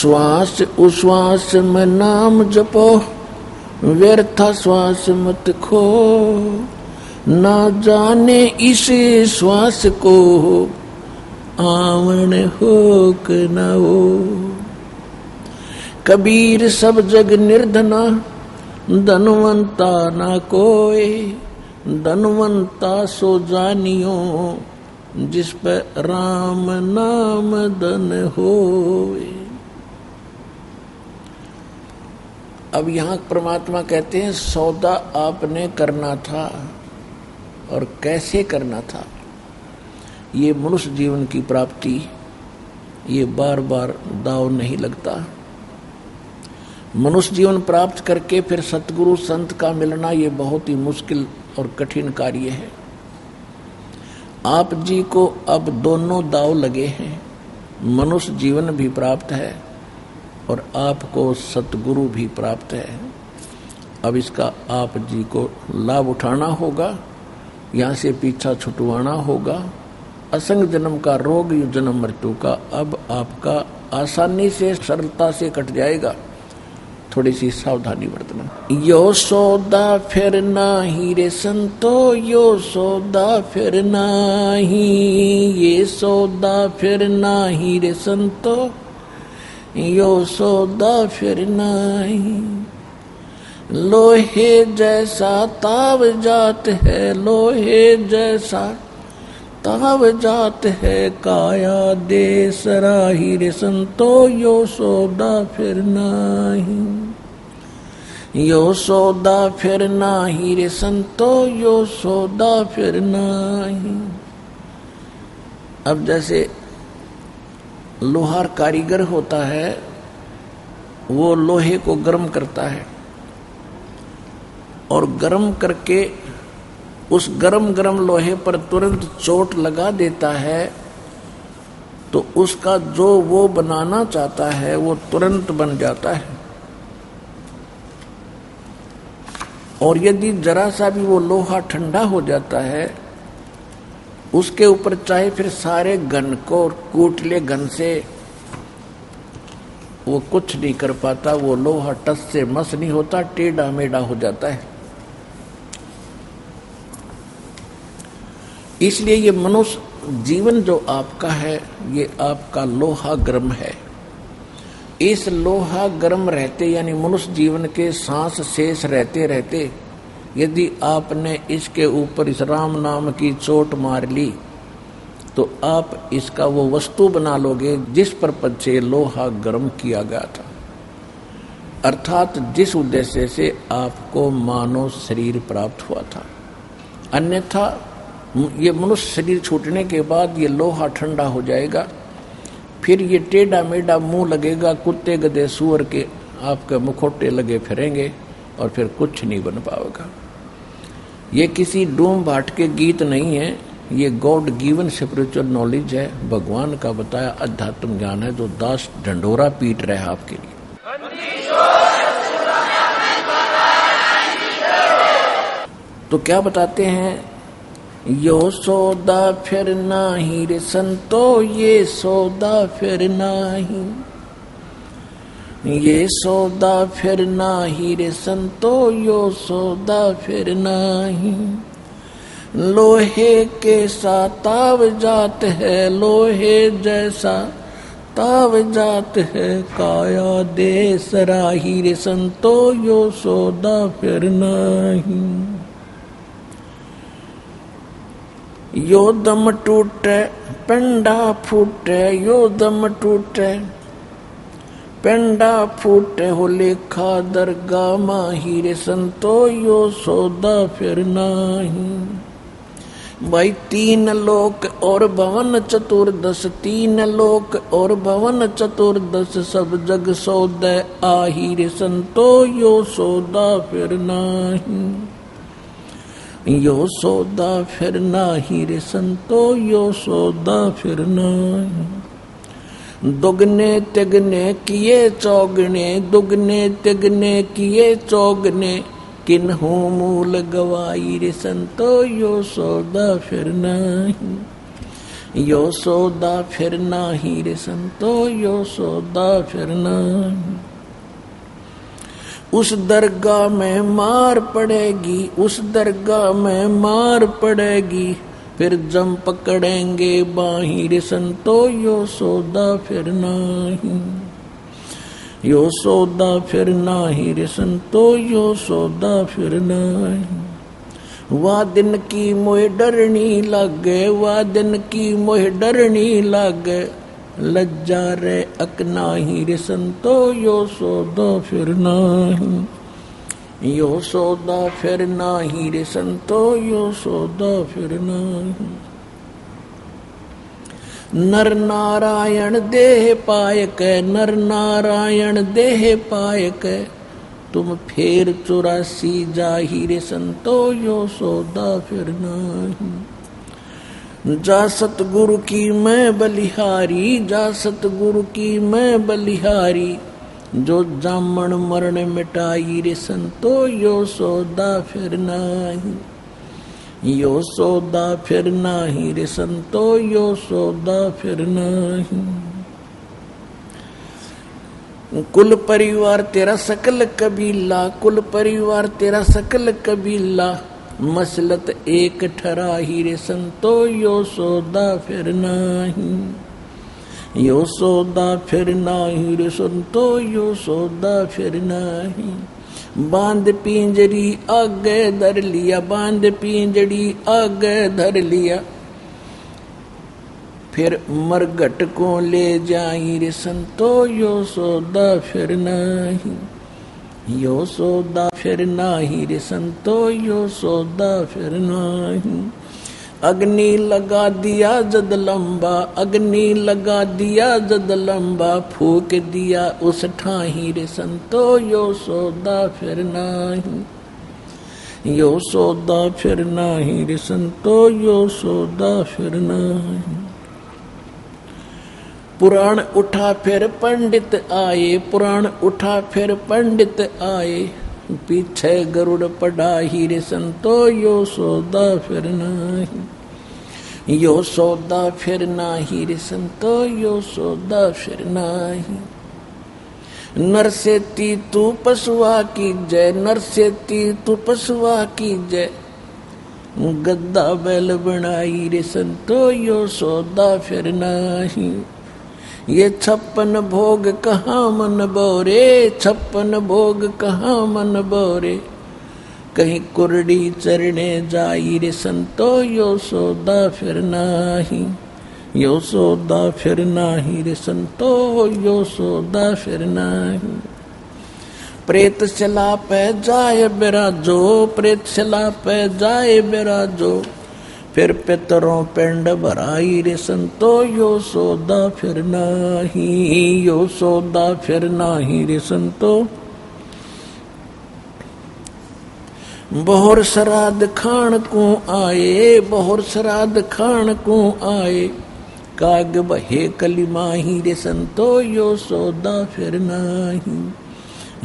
श्वास उश्वास में नाम जपो, व्यर्था श्वास मत खो, ना जाने इस श्वास को आवन हो कि न हो। कबीर सब जग निर्धना, धनवंता ना कोई, धनवंता सो जानियो, जिस पर राम नाम धन होए। अब यहाँ परमात्मा कहते हैं सौदा आपने करना था, और कैसे करना था। ये मनुष्य जीवन की प्राप्ति, ये बार बार दाव नहीं लगता। मनुष्य जीवन प्राप्त करके फिर सतगुरु संत का मिलना ये बहुत ही मुश्किल और कठिन कार्य है। आप जी को अब दोनों दाव लगे हैं, मनुष्य जीवन भी प्राप्त है और आपको सतगुरु भी प्राप्त है। अब इसका आप जी को लाभ उठाना होगा, यहाँ से पीछा छुटवाना होगा। असंग जन्म का रोग जन्म मृत्यु का अब आपका आसानी से सरलता से कट जाएगा। थोड़ी सी सावधानी बरतना। यो सौदा फिर नाही रे संतो, यो सौदा फिर नाही, ये सौदा फिर नाही रे संतो, यो सौदा फिर नाही। लोहे जैसा ताव जात है, लोहे जैसा ताव जात है, काया दे सराही रे संतो, यो सौदा फिर नाही, यो सौदा फिर नाही रे संतो, यो सौदा फिर नाही। अब जैसे लोहार कारीगर होता है, वो लोहे को गर्म करता है और गर्म करके उस गरम लोहे पर तुरंत चोट लगा देता है, तो उसका जो वो बनाना चाहता है वो तुरंत बन जाता है। और यदि जरा सा भी वो लोहा ठंडा हो जाता है, उसके ऊपर चाहे फिर सारे घन को कूट ले घन से, वो कुछ नहीं कर पाता। वो लोहा टस से मस नहीं होता, टेढ़ा मेढ़ा हो जाता है। इसलिए ये मनुष्य जीवन जो आपका है, ये आपका लोहा गर्म है। इस लोहा गर्म रहते यानी मनुष्य जीवन के सांस शेष रहते रहते यदि आपने इसके ऊपर इस राम नाम की चोट मार ली, तो आप इसका वो वस्तु बना लोगे जिस पर से लोहा गर्म किया गया था, अर्थात जिस उद्देश्य से आपको मानव शरीर प्राप्त हुआ था। अन्यथा ये मनुष्य शरीर छूटने के बाद ये लोहा ठंडा हो जाएगा, फिर ये टेढ़ा मेढ़ा मुंह लगेगा, कुत्ते गधे सुअर के आपके मुखौटे लगे फिरेंगे और फिर कुछ नहीं बन पाएगा। ये किसी डूम भाट के गीत नहीं है, ये गॉड गिवन स्पिरिचुअल नॉलेज है, भगवान का बताया अध्यात्म ज्ञान है, जो दास ढंडोरा पीट रहा है आपके लिए। तो क्या बताते हैं, यो सौदा फिर नाही रे संतो, ये सौदा फिर नाही, ये सौदा फिर नाही रे संतो, यो सौदा फिर नाही। लोहे के सा ताव जात है, लोहे जैसा ताव जात है, काया दे सराही रे संतो, यो सौदा फिर नाही। यो दम टूटे पेंडा फूटे, यो दम टूटे पेंडा फूटे, हो लेखा दरगाह माही रे संतो, यो सौदा फिर नाही। भाई तीन लोक और भवन चतुर्दश, तीन लोक और भवन चतुर्दश, सब जग सौदे आही रे संतो, यो सौदा फिर नाही, यो सौदा फिर नाही रे संतो, यो सौदा फिर नाही। दुगने तिगने किए चौगने, दुगने तिगने किए चौगने, किन्हू मूल गवाई रे संतो, यो सौदा फिर नाही। यो सौदा फिर नाही रे संतो, यो सौदा फिर नाही। उस दरगाह में मार पड़ेगी, उस दरगाह में मार पड़ेगी, फिर जम पकड़ेंगे बाही रे संतो, यो सौदा फिर नाही, यो सौदा फिर नाही रे संतो, यो सौदा फिर नाही। वाह दिन की मोह डरनी लागे, वाह दिन की मोह डरनी लागे, लज्जा रे अकनाही रे संतो, यो सौदा फिर नाही, यो सौदा फिर नाही रे संतो, यो सौदा फिर नाही। नर नारायण देह पायक, नर नारायण देह पायक, तुम फेर 84 जाही रे संतो, यो सौदा फिर नाही। जा सतगुरु की मैं बलिहारी, जा सतगुरु की मैं बलिहारी, जो जामन मरण मिटाई रे संतो, यो सौदा फिर नाही, यो सौदा फिर नाही रे संतो, यो सौदा फिर नाही। कुल परिवार तेरा सकल कबीला, कुल परिवार तेरा सकल कबीला, मसलत एक ठराही रे संतो, यो सौदा फिर नाही, यो सौदा फिर नाही रे संतो, यो सौदा फिर नाही। बांध पिंजरी आगे धर लिया, बांध पिंजरी आगे धर लिया, फिर मरघट को ले जाई रे संतो, यो सौदा फिर नाही, यो सौदा फिर नाही रे संतो, यो सौदा फिर नाही। अग्नि लगा दिया जद लंबा, अग्नि लगा दिया जद लंबा, फूक दिया उस ठाही रे संतो, यो सौदा फिर नाही, यो सौदा फिर नाही रे संतो, यो सौदा फिर नाही। पुराण उठा फिर पंडित आए, पुराण उठा फिर पंडित आए, पीछे गरुड़ पढ़ाही रे संतो, यो सौदा फिर नाही, यो सौदा फिर नाही रे संतो, यो सौदा फिर नाही। नर से ती तू पशुआ की जय, नर से ती तू पशुआ की जय, गद्दा बैल बनाई रे संतो, यो सौदा फिर नाही। ये 56 भोग कहाँ मन बोरे, 56 भोग कहाँ मन बोरे, कहीं कुरडी चरने जाई रे संतो, यो सौदा फिर नाही, यो सौदा फिर नाही रे संतो, यो सौदा फिर नाही। प्रेत चला पे जाए बिराजो, प्रेत चला पे जाए बिराजो, फिर पितरों पिंड भराई रे संतो, यो सौदा फिर नाही, यो सौदा फिर नाही रे संतो। बहुर श्राद्ध खान को आए, बहुर श्राद्ध खान को आए, काग बहे कलिमाही रे संतो, यो सौदा फिर नाही,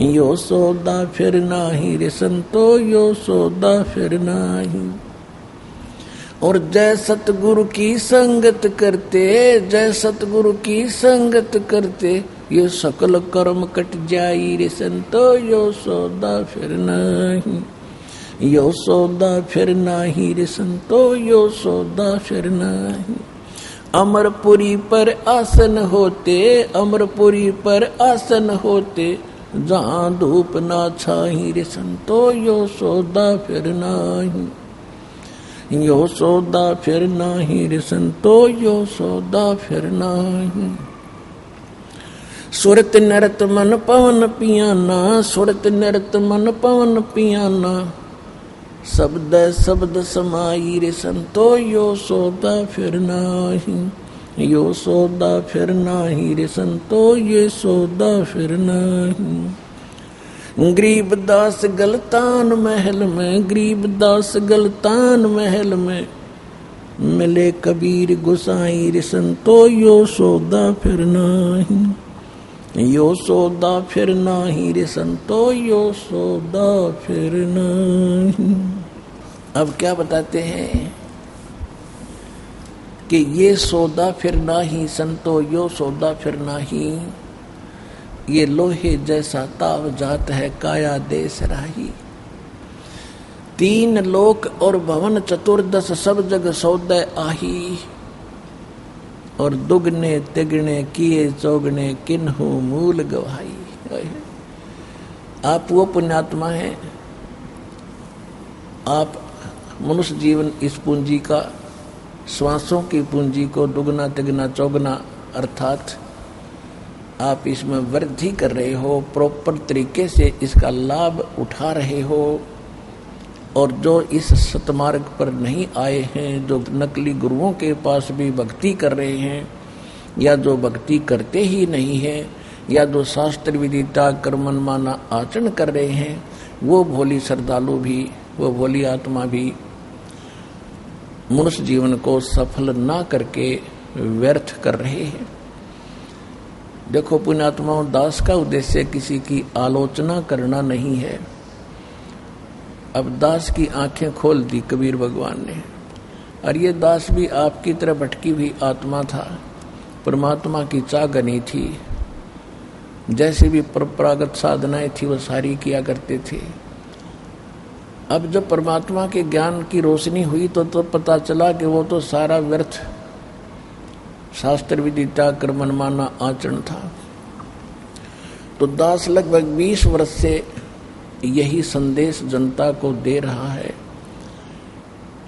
यो सौदा फिर नाही रे संतो, यो सौदा फिर नाही। और जय सतगुरु की संगत करते, जय सतगुरु की संगत करते, ये सकल कर्म कट जाई रे संतो, यो सौदा फिर नाही, यो सौदा फिर नाही रे संतो, यो सौदा फिर नाही। अमरपुरी पर आसन होते, अमरपुरी पर आसन होते, जहाँ धूप ना छाही रे संतो, यो सौदा फिर नाही, यो सौदा फिर नाही रे संतो, यो सौदा फिर नाही। सुरत नरत मन पवन पियाना, सुरत नरत मन पवन पियाना, शब्द शब्द समाई रे संतो, यो सौदा फिर नाही, यो सौदा फिर नाही रे संतो, ये सौदा फिर नाही। गरीबदास गलतान महल में, गरीबदास गलतान महल में, मिले कबीर गुसाई रे संतो, यो सौदा फिर नाही, यो सौदा फिर नाही रे संतो, यो सौदा फिर नहीं। अब क्या बताते हैं कि ये सौदा फिर नाही संतो यो सौदा फिर नाही, ये लोहे जैसा ताव जात है काया देश राही। तीन लोक और भवन चतुर्दश सब जग सौदे आही, और दुगने तिगने किए चौगने किन्हु मूल गवाही। आप वो पुण्यात्मा हैं, आप मनुष्य जीवन इस पूंजी का, श्वासों की पूंजी को दुगना तिगना चौगना अर्थात आप इसमें वृद्धि कर रहे हो, प्रॉपर तरीके से इसका लाभ उठा रहे हो। और जो इस सतमार्ग पर नहीं आए हैं, जो नकली गुरुओं के पास भी भक्ति कर रहे हैं, या जो भक्ति करते ही नहीं है, या जो शास्त्र विदिता कर्मन माना आचरण कर रहे हैं, वो भोली श्रद्धालु भी, वो भोली आत्मा भी मनुष्य जीवन को सफल ना करके व्यर्थ कर रहे हैं। देखो पुण्यात्माओं, दास का उद्देश्य किसी की आलोचना करना नहीं है। अब दास की आंखें खोल दी कबीर भगवान ने, और ये दास भी आपकी तरह भटकी हुई आत्मा था, परमात्मा की चाहनी थी, जैसे भी परंपरागत साधनाएं थी वो सारी किया करते थे। अब जब परमात्मा के ज्ञान की रोशनी हुई तो पता चला कि वो तो सारा व्यर्थ शास्त्र विदिता कर्मन माना आचरण था। तो दास लगभग 20 वर्ष से यही संदेश जनता को दे रहा है।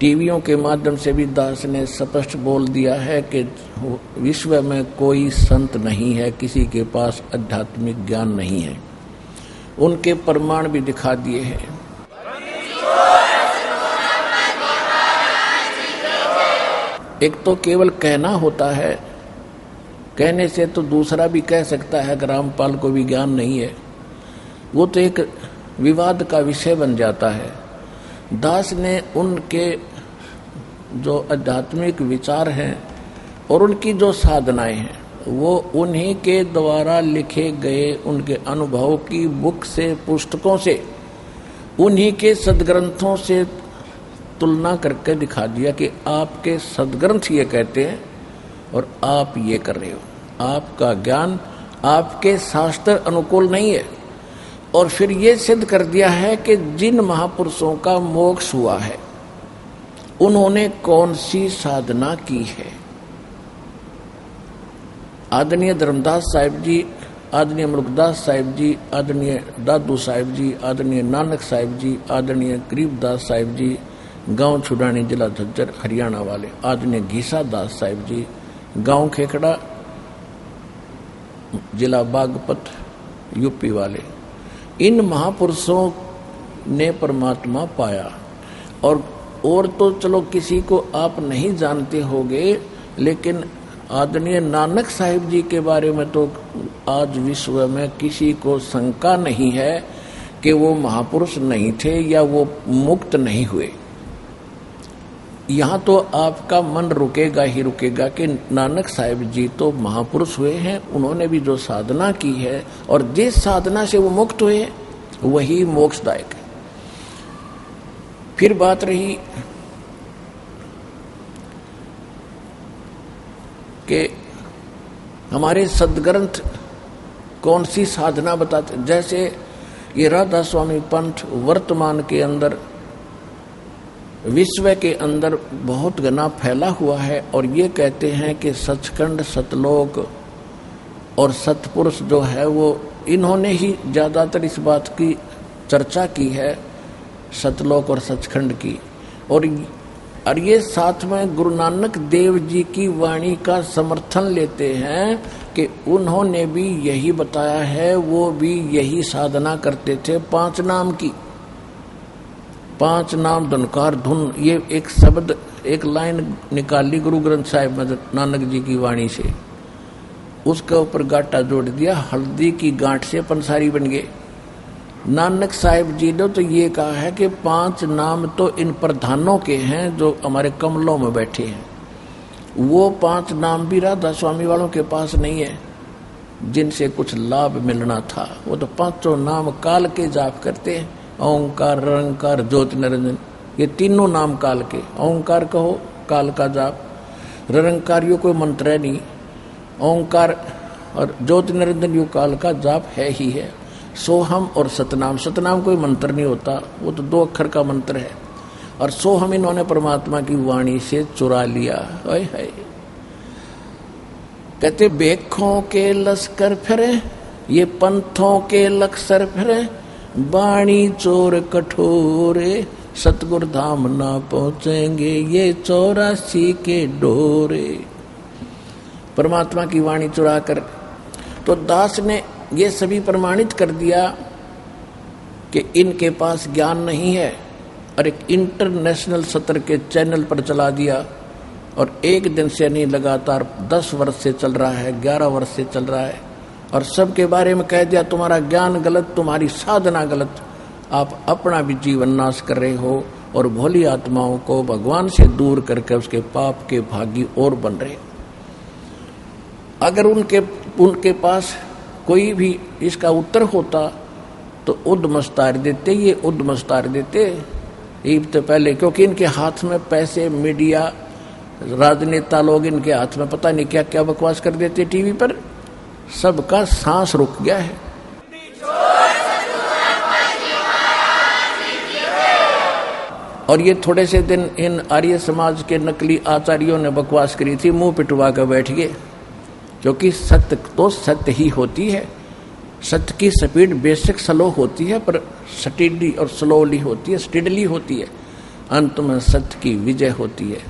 टीवियों के माध्यम से भी दास ने स्पष्ट बोल दिया है कि विश्व में कोई संत नहीं है, किसी के पास आध्यात्मिक ज्ञान नहीं है। उनके प्रमाण भी दिखा दिए हैं। एक तो केवल कहना होता है, कहने से तो दूसरा भी कह सकता है कि रामपाल को भी ज्ञान नहीं है, वो तो एक विवाद का विषय बन जाता है। दास ने उनके जो आध्यात्मिक विचार हैं और उनकी जो साधनाएं हैं, वो उन्हीं के द्वारा लिखे गए उनके अनुभव की बुक से, पुस्तकों से, उन्हीं के सदग्रंथों से तुलना करके दिखा दिया कि आपके सदग्रंथ ये कहते हैं और आप ये कर रहे हो। आपका ज्ञान आपके शास्त्र अनुकूल नहीं है। और फिर ये सिद्ध कर दिया है कि जिन महापुरुषों का मोक्ष हुआ है, उन्होंने कौन सी साधना की है। आदरणीय धर्मदास साहिब जी, आदरणीय मुल्कदास साहिब जी, आदरणीय दादू साहिब जी, आदरणीय नानक साहिब जी, आदरणीय गरीबदास साहिब जी, गांव छुड़ानी जिला झज्जर हरियाणा वाले, आदरणीय घीसा दास साहिब जी, गांव खेखड़ा जिला बागपत यूपी वाले, इन महापुरुषों ने परमात्मा पाया। और तो चलो किसी को आप नहीं जानते होंगे, लेकिन आदरणीय नानक साहिब जी के बारे में तो आज विश्व में किसी को शंका नहीं है कि वो महापुरुष नहीं थे या वो मुक्त नहीं हुए। यहाँ तो आपका मन रुकेगा ही रुकेगा कि नानक साहिब जी तो महापुरुष हुए हैं, उन्होंने भी जो साधना की है और जिस साधना से वो मुक्त हुए वही मोक्षदायक है। फिर बात रही कि हमारे सदग्रंथ कौन सी साधना बताते। जैसे ये राधा स्वामी पंथ वर्तमान के अंदर, विश्व के अंदर बहुत घना फैला हुआ है, और ये कहते हैं कि सचखंड, सतलोक और सतपुरुष जो है वो इन्होंने ही ज्यादातर इस बात की चर्चा की है, सतलोक और सचखंड की। और ये साथ में गुरु नानक देव जी की वाणी का समर्थन लेते हैं कि उन्होंने भी यही बताया है, वो भी यही साधना करते थे 5 नाम की। 5 नाम धनकार धुन, ये एक शब्द, एक लाइन निकाली गुरु ग्रंथ साहिब में नानक जी की वाणी से, उसके ऊपर गांठा जोड़ दिया, हल्दी की गांठ से पंसारी बन गए। नानक साहिब जी ने तो ये कहा है कि 5 नाम तो इन प्रधानों के हैं जो हमारे कमलों में बैठे हैं। वो 5 नाम भी राधा स्वामी वालों के पास नहीं है जिनसे कुछ लाभ मिलना था। वो तो 5 नाम काल के जाप करते हैं, ओंकार, रंकार, ज्योति निरंजन, ये तीनों नाम काल के। ओंकार कहो, काल का जाप, निरंकारियों कोई मंत्र है नहीं, ओंकार और ज्योति निरंजन युग काल का जाप है ही है। सोहम और सतनाम, सतनाम कोई मंत्र नहीं होता, वो तो 2 अक्षर का मंत्र है। और सोहम इन्होंने परमात्मा की वाणी से चुरा लिया। हाय हाय, कहते बेखों के लश्कर फिरे, ये पंथों के लक्सर फिरे, बाणी चोर कठोरे, सतगुर धाम ना पहुंचेंगे ये 84 के डोरे। परमात्मा की वाणी चुरा कर, तो दास ने ये सभी प्रमाणित कर दिया कि इनके पास ज्ञान नहीं है, और एक इंटरनेशनल सत्र के चैनल पर चला दिया। और एक दिन से नहीं, लगातार 10 वर्ष से चल रहा है, 11 वर्ष से चल रहा है, और सबके बारे में कह दिया तुम्हारा ज्ञान गलत, तुम्हारी साधना गलत, आप अपना भी जीवन नाश कर रहे हो और भोली आत्माओं को भगवान से दूर करके उसके पाप के भागी और बन रहे। अगर उनके पास कोई भी इसका उत्तर होता तो उद्मस्तार देते, ये उद्मस्तार देते ईब तो पहले, क्योंकि इनके हाथ में पैसे, मीडिया, राजनेता लोग इनके हाथ में पता नहीं क्या क्या बकवास कर देते टीवी पर, सबका सांस रुक गया है। और ये थोड़े से दिन इन आर्य समाज के नकली आचार्यों ने बकवास करी थी, मुंह पिटवा कर बैठ गए, क्योंकि सत्य तो सत्य ही होती है। सत्य की स्पीड बेशक स्लो होती है, पर स्टेडी और स्लोली होती है, स्टेडली होती है। अंत में सत्य की विजय होती है।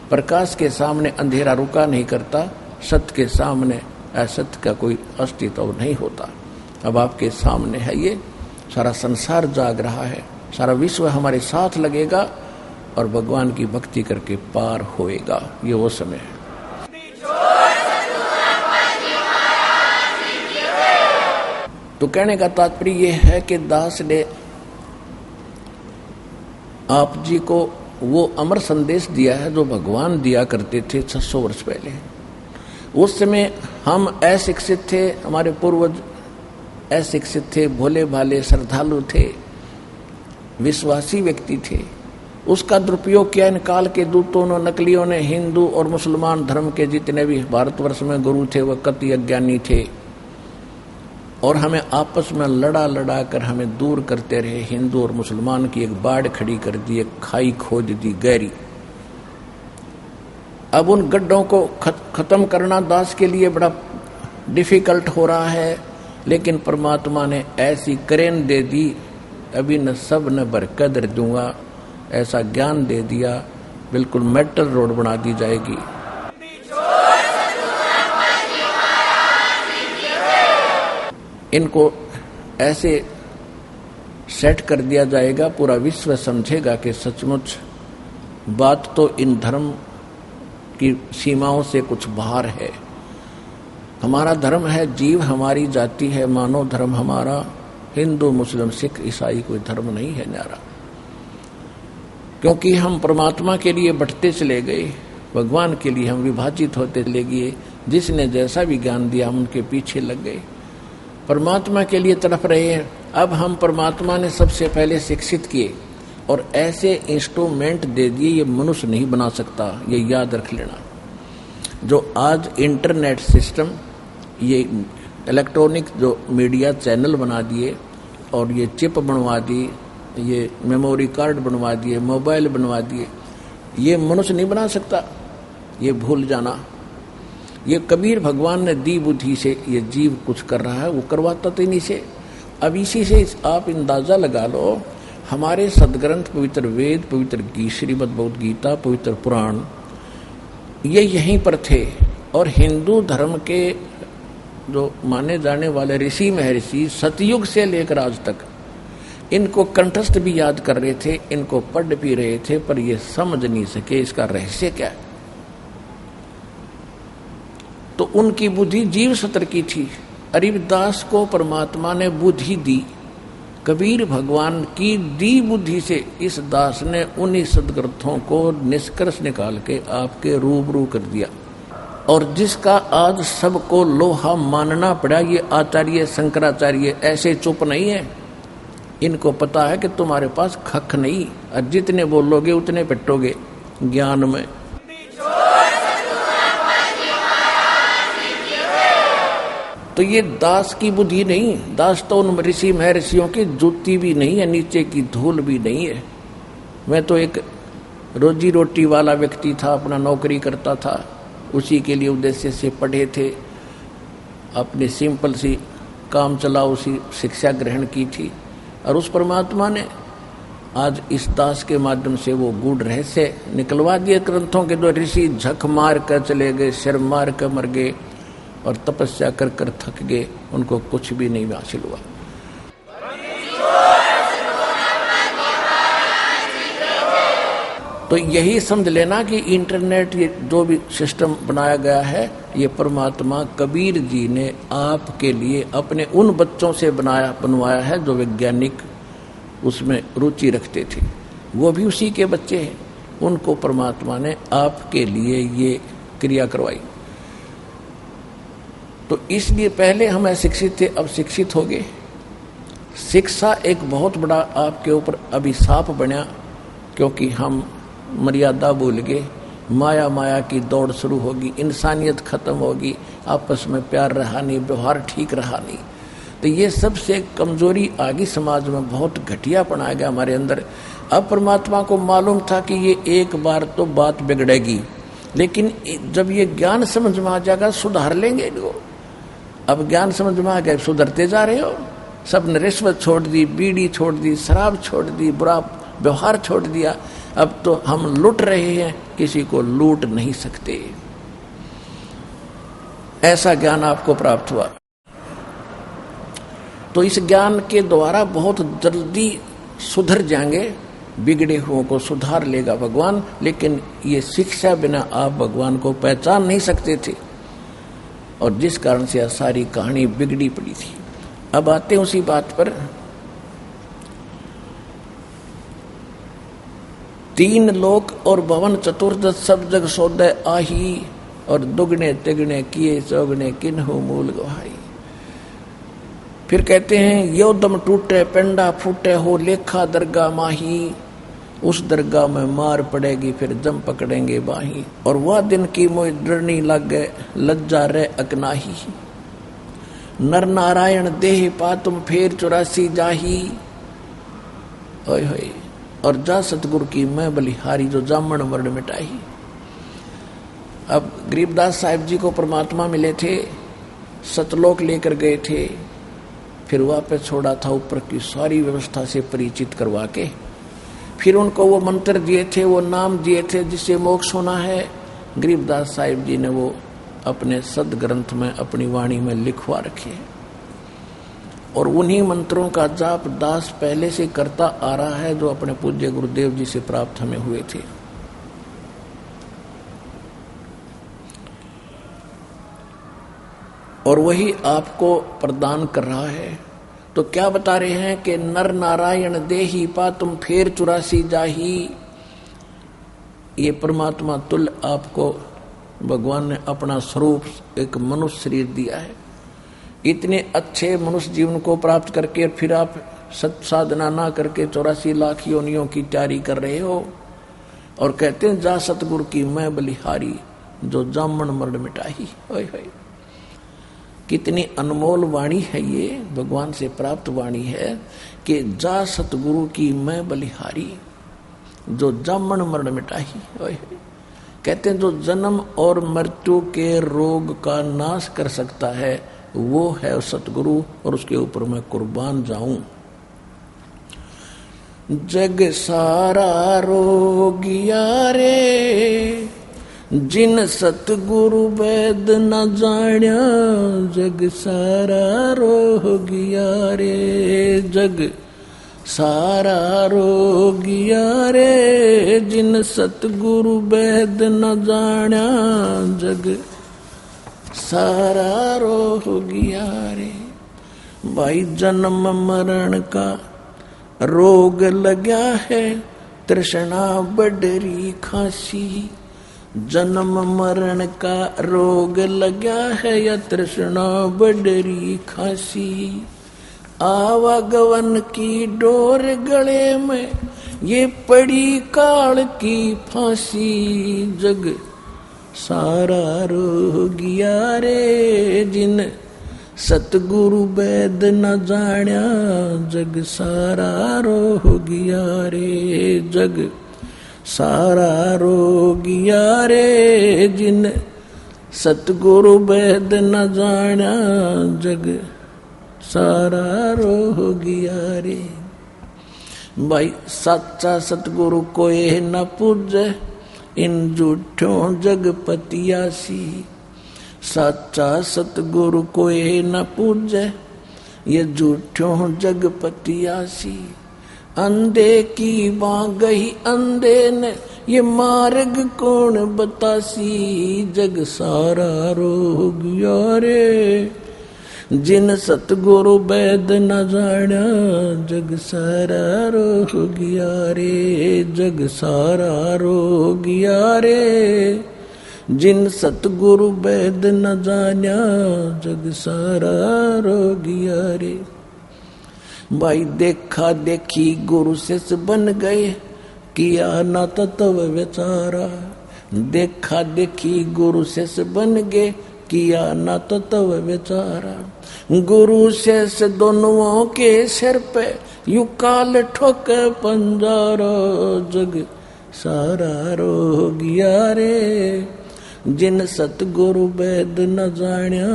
प्रकाश के सामने अंधेरा रुका नहीं करता, सत्य के सामने असत्य का कोई अस्तित्व नहीं होता। अब आपके सामने है, ये सारा संसार जाग रहा है, सारा विश्व हमारे साथ लगेगा और भगवान की भक्ति करके पार होएगा। ये वो समय है। तो कहने का तात्पर्य यह है कि दास ने आप जी को वो अमर संदेश दिया है जो भगवान दिया करते थे 600 वर्ष पहले। उस समय हम अशिक्षित थे, हमारे पूर्वज अशिक्षित थे, भोले भाले श्रद्धालु थे, विश्वासी व्यक्ति थे। उसका दुरुपयोग किया इन काल के दूतों ने, नकलियों ने। हिंदू और मुसलमान धर्म के जितने भी भारतवर्ष में गुरु थे वह कति अज्ञानी थे, और हमें आपस में लड़ा कर हमें दूर करते रहे। हिंदू और मुसलमान की एक बाढ़ खड़ी कर दी, एक खाई खोद दी गहरी। अब उन गड्ढों को खत्म करना दास के लिए बड़ा डिफिकल्ट हो रहा है, लेकिन परमात्मा ने ऐसी क्रेन दे दी, अभी न सब न बरकदर दूंगा, ऐसा ज्ञान दे दिया, बिल्कुल मेटल रोड बना दी जाएगी। इनको ऐसे सेट कर दिया जाएगा, पूरा विश्व समझेगा कि सचमुच बात तो इन धर्म की सीमाओं से कुछ बाहर है। हमारा धर्म है, जीव हमारी जाति है, मानव धर्म हमारा, हिंदू मुस्लिम सिख ईसाई कोई धर्म नहीं है न्यारा। क्योंकि हम परमात्मा के लिए बढ़ते चले गए, भगवान के लिए हम विभाजित होते चले गए। जिसने जैसा भी ज्ञान दिया हम उनके पीछे लग गए, परमात्मा के लिए तड़प रहे हैं। अब हम परमात्मा ने सबसे पहले शिक्षित किए और ऐसे इंस्ट्रूमेंट दे दिए, ये मनुष्य नहीं बना सकता, ये याद रख लेना। जो आज इंटरनेट सिस्टम, ये इलेक्ट्रॉनिक जो मीडिया चैनल बना दिए, और ये चिप बनवा दी, ये मेमोरी कार्ड बनवा दिए, मोबाइल बनवा दिए, ये मनुष्य नहीं बना सकता, ये भूल जाना। ये कबीर भगवान ने दी बुद्धि से ये जीव कुछ कर रहा है, वो करवाता तो इन्हीं से। अब इसी से आप अंदाजा लगा लो, हमारे सदग्रंथ पवित्र वेद, पवित्र श्रीमद् भगवद गीता, पवित्र पुराण, ये यहीं पर थे। और हिंदू धर्म के जो माने जाने वाले ऋषि महर्षि सतयुग से लेकर आज तक इनको कंठस्थ भी याद कर रहे थे, इनको पढ़ भी रहे थे, पर ये समझ नहीं सके इसका रहस्य क्या है। तो उनकी बुद्धि जीव सत्र की थी। अरिदास को परमात्मा ने बुद्धि दी, कबीर भगवान की दी बुद्धि से इस दास ने उन्हीं सदग्रंथों को निष्कर्ष निकाल के आपके रूबरू कर दिया। और जिसका आज सबको लोहा मानना पड़ा, ये आचार्य शंकराचार्य ऐसे चुप नहीं है। इनको पता है कि तुम्हारे पास खख नहीं, और जितने बोलोगे उतने पिटोगे ज्ञान में। तो ये दास की बुद्धि नहीं, दास तो उन ऋषि महर्षियों की जूती भी नहीं है, नीचे की धूल भी नहीं है। मैं तो एक रोजी रोटी वाला व्यक्ति था, अपना नौकरी करता था, उसी के लिए उद्देश्य से पढ़े थे, अपनी सिंपल सी काम चला उसी शिक्षा ग्रहण की थी। और उस परमात्मा ने आज इस दास के माध्यम से वो गूढ़ रहस्य निकलवा दिए ग्रंथों के। दो ऋषि झक मार कर चले गए, सिर मार कर मर गए और तपस्या कर कर थक गए, उनको कुछ भी नहीं हासिल हुआ। तो यही समझ लेना कि इंटरनेट ये जो भी सिस्टम बनाया गया है, ये परमात्मा कबीर जी ने आपके लिए अपने उन बच्चों से बनवाया है जो वैज्ञानिक उसमें रुचि रखते थे, वो भी उसी के बच्चे हैं। उनको परमात्मा ने आपके लिए ये क्रिया करवाई। तो इसलिए पहले हम अशिक्षित थे, अब शिक्षित हो गए। शिक्षा एक बहुत बड़ा आपके ऊपर अभिशाप बना, क्योंकि हम मर्यादा भूल गए, माया की दौड़ शुरू होगी, इंसानियत खत्म होगी, आपस में प्यार रहा नहीं, व्यवहार ठीक रहा नहीं। तो ये सबसे कमजोरी आ गई समाज में, बहुत घटियापन आ गया हमारे अंदर। अब परमात्मा को मालूम था कि ये एक बार तो बात बिगड़ेगी, लेकिन जब ये ज्ञान समझ में आ जाएगा सुधार लेंगे इनको। अब ज्ञान समझ में आ गया, सुधरते जा रहे हो। सबने रिश्वत छोड़ दी, बीड़ी छोड़ दी, शराब छोड़ दी, बुरा व्यवहार छोड़ दिया। अब तो हम लूट रहे हैं, किसी को लूट नहीं सकते। ऐसा ज्ञान आपको प्राप्त हुआ। तो इस ज्ञान के द्वारा बहुत जल्दी सुधर जाएंगे, बिगड़े हुओं को सुधार लेगा भगवान। लेकिन ये शिक्षा बिना आप भगवान को पहचान नहीं सकते थे, और जिस कारण से यह सारी कहानी बिगड़ी पड़ी थी। अब आते हैं उसी बात पर। 3 लोक और भवन चतुर्दश सब जग सौदे आही, और दुगने तिगने किए चौगने किन्हु मूल गवाही। फिर कहते हैं यो दम टूटे पेंडा फूटे हो लेखा दरगाह माही, उस दरगाह में मार पड़ेगी फिर जम पकड़ेंगे बाही। और वह दिन की मोह डरनी लग गए लज्जा रे अकनाही, नर नारायण देह पा तुम फेर 84 जाही। ओए होए, और जा सतगुरु की मैं बलिहारी, जो जामन मरण मिटाही। अब गरीबदास साहिब जी को परमात्मा मिले थे, सतलोक लेकर गए थे, फिर वापस छोड़ा था ऊपर की सारी व्यवस्था से परिचित करवा के। फिर उनको वो मंत्र दिए थे, वो नाम दिए थे जिससे मोक्ष होना है। गरीबदास साहिब जी ने वो अपने सदग्रंथ में अपनी वाणी में लिखवा रखे, और उन्हीं मंत्रों का जाप दास पहले से करता आ रहा है, जो अपने पूज्य गुरुदेव जी से प्राप्त हमें हुए थे। और वही आपको प्रदान कर रहा है। तो क्या बता रहे हैं कि नर नारायण देही पा तुम फेर 84 जाही। ये परमात्मा तुल्य आपको भगवान ने अपना स्वरूप एक मनुष्य शरीर दिया है। इतने अच्छे मनुष्य जीवन को प्राप्त करके फिर आप सत साधना ना करके 84 लाख योनियों की तैयारी कर रहे हो, और कहते हैं जा सतगुरु की मैं बलिहारी, जो जामन मरण मिटाही। ओए होए, कितनी अनमोल वाणी है ये, भगवान से प्राप्त वाणी है कि जा सतगुरु की मैं बलिहारी, जो जामन मरण मिटाही। ओए होए, कहते हैं जो जन्म और मृत्यु के रोग का नाश कर सकता है वो है सतगुरु, और उसके ऊपर मैं कुर्बान जाऊं। जग सारा रोगिया रे, जिन सतगुरु वेद न जाण्या, जग सारा रोगिया रे, जग सारा रोगिया रे, जिन सतगुरु वेद न जाण्या, जग सारा रोगिया रे। भाई जन्म मरण का रोग लगा है, तृष्णा बडरी खांसी। जन्म मरण का रोग लगा है, या तृष्णा बडरी खांसी। आवागवन की डोर गले में, ये पड़ी काल की फांसी। जग सारा रोगिया रे, जिन सतगुरु वैद न जाण्या जग सारा रोगिया रे, जग सारा रोगिया रे। जिन सतगुरु वैद न जाण्या जग सारा रोगिया रे। भाई सच्चा सतगुरु कोई न पूजे, इन झूठों जगपतियासी। सच्चा सतगुरु कोई न पूजे, ये झूठों जगपतियासी। अंधे की बाँ गई अंधे ने, ये मार्ग कौन बतासी। जग सारा रोगिया रे। जिन सतगुरु वैद न जाण्या जग सारा रोगिया रे, जग सारा रोगिया रे। जिन सतगुरु वैद न जाण्या जग सारा रोगिया रे। भाई देखा देखी गुरु शिष्य बन गए, किया न तत्व विचारा। देखा देखी गुरु शिष्य बन गए, किया न तत्व विचारा। गुरु शिष्य दोनों के सिर पे यू काल ठोके पंजारा। जग सारा रोगिया रे। जिन सतगुरु वैद न जाण्या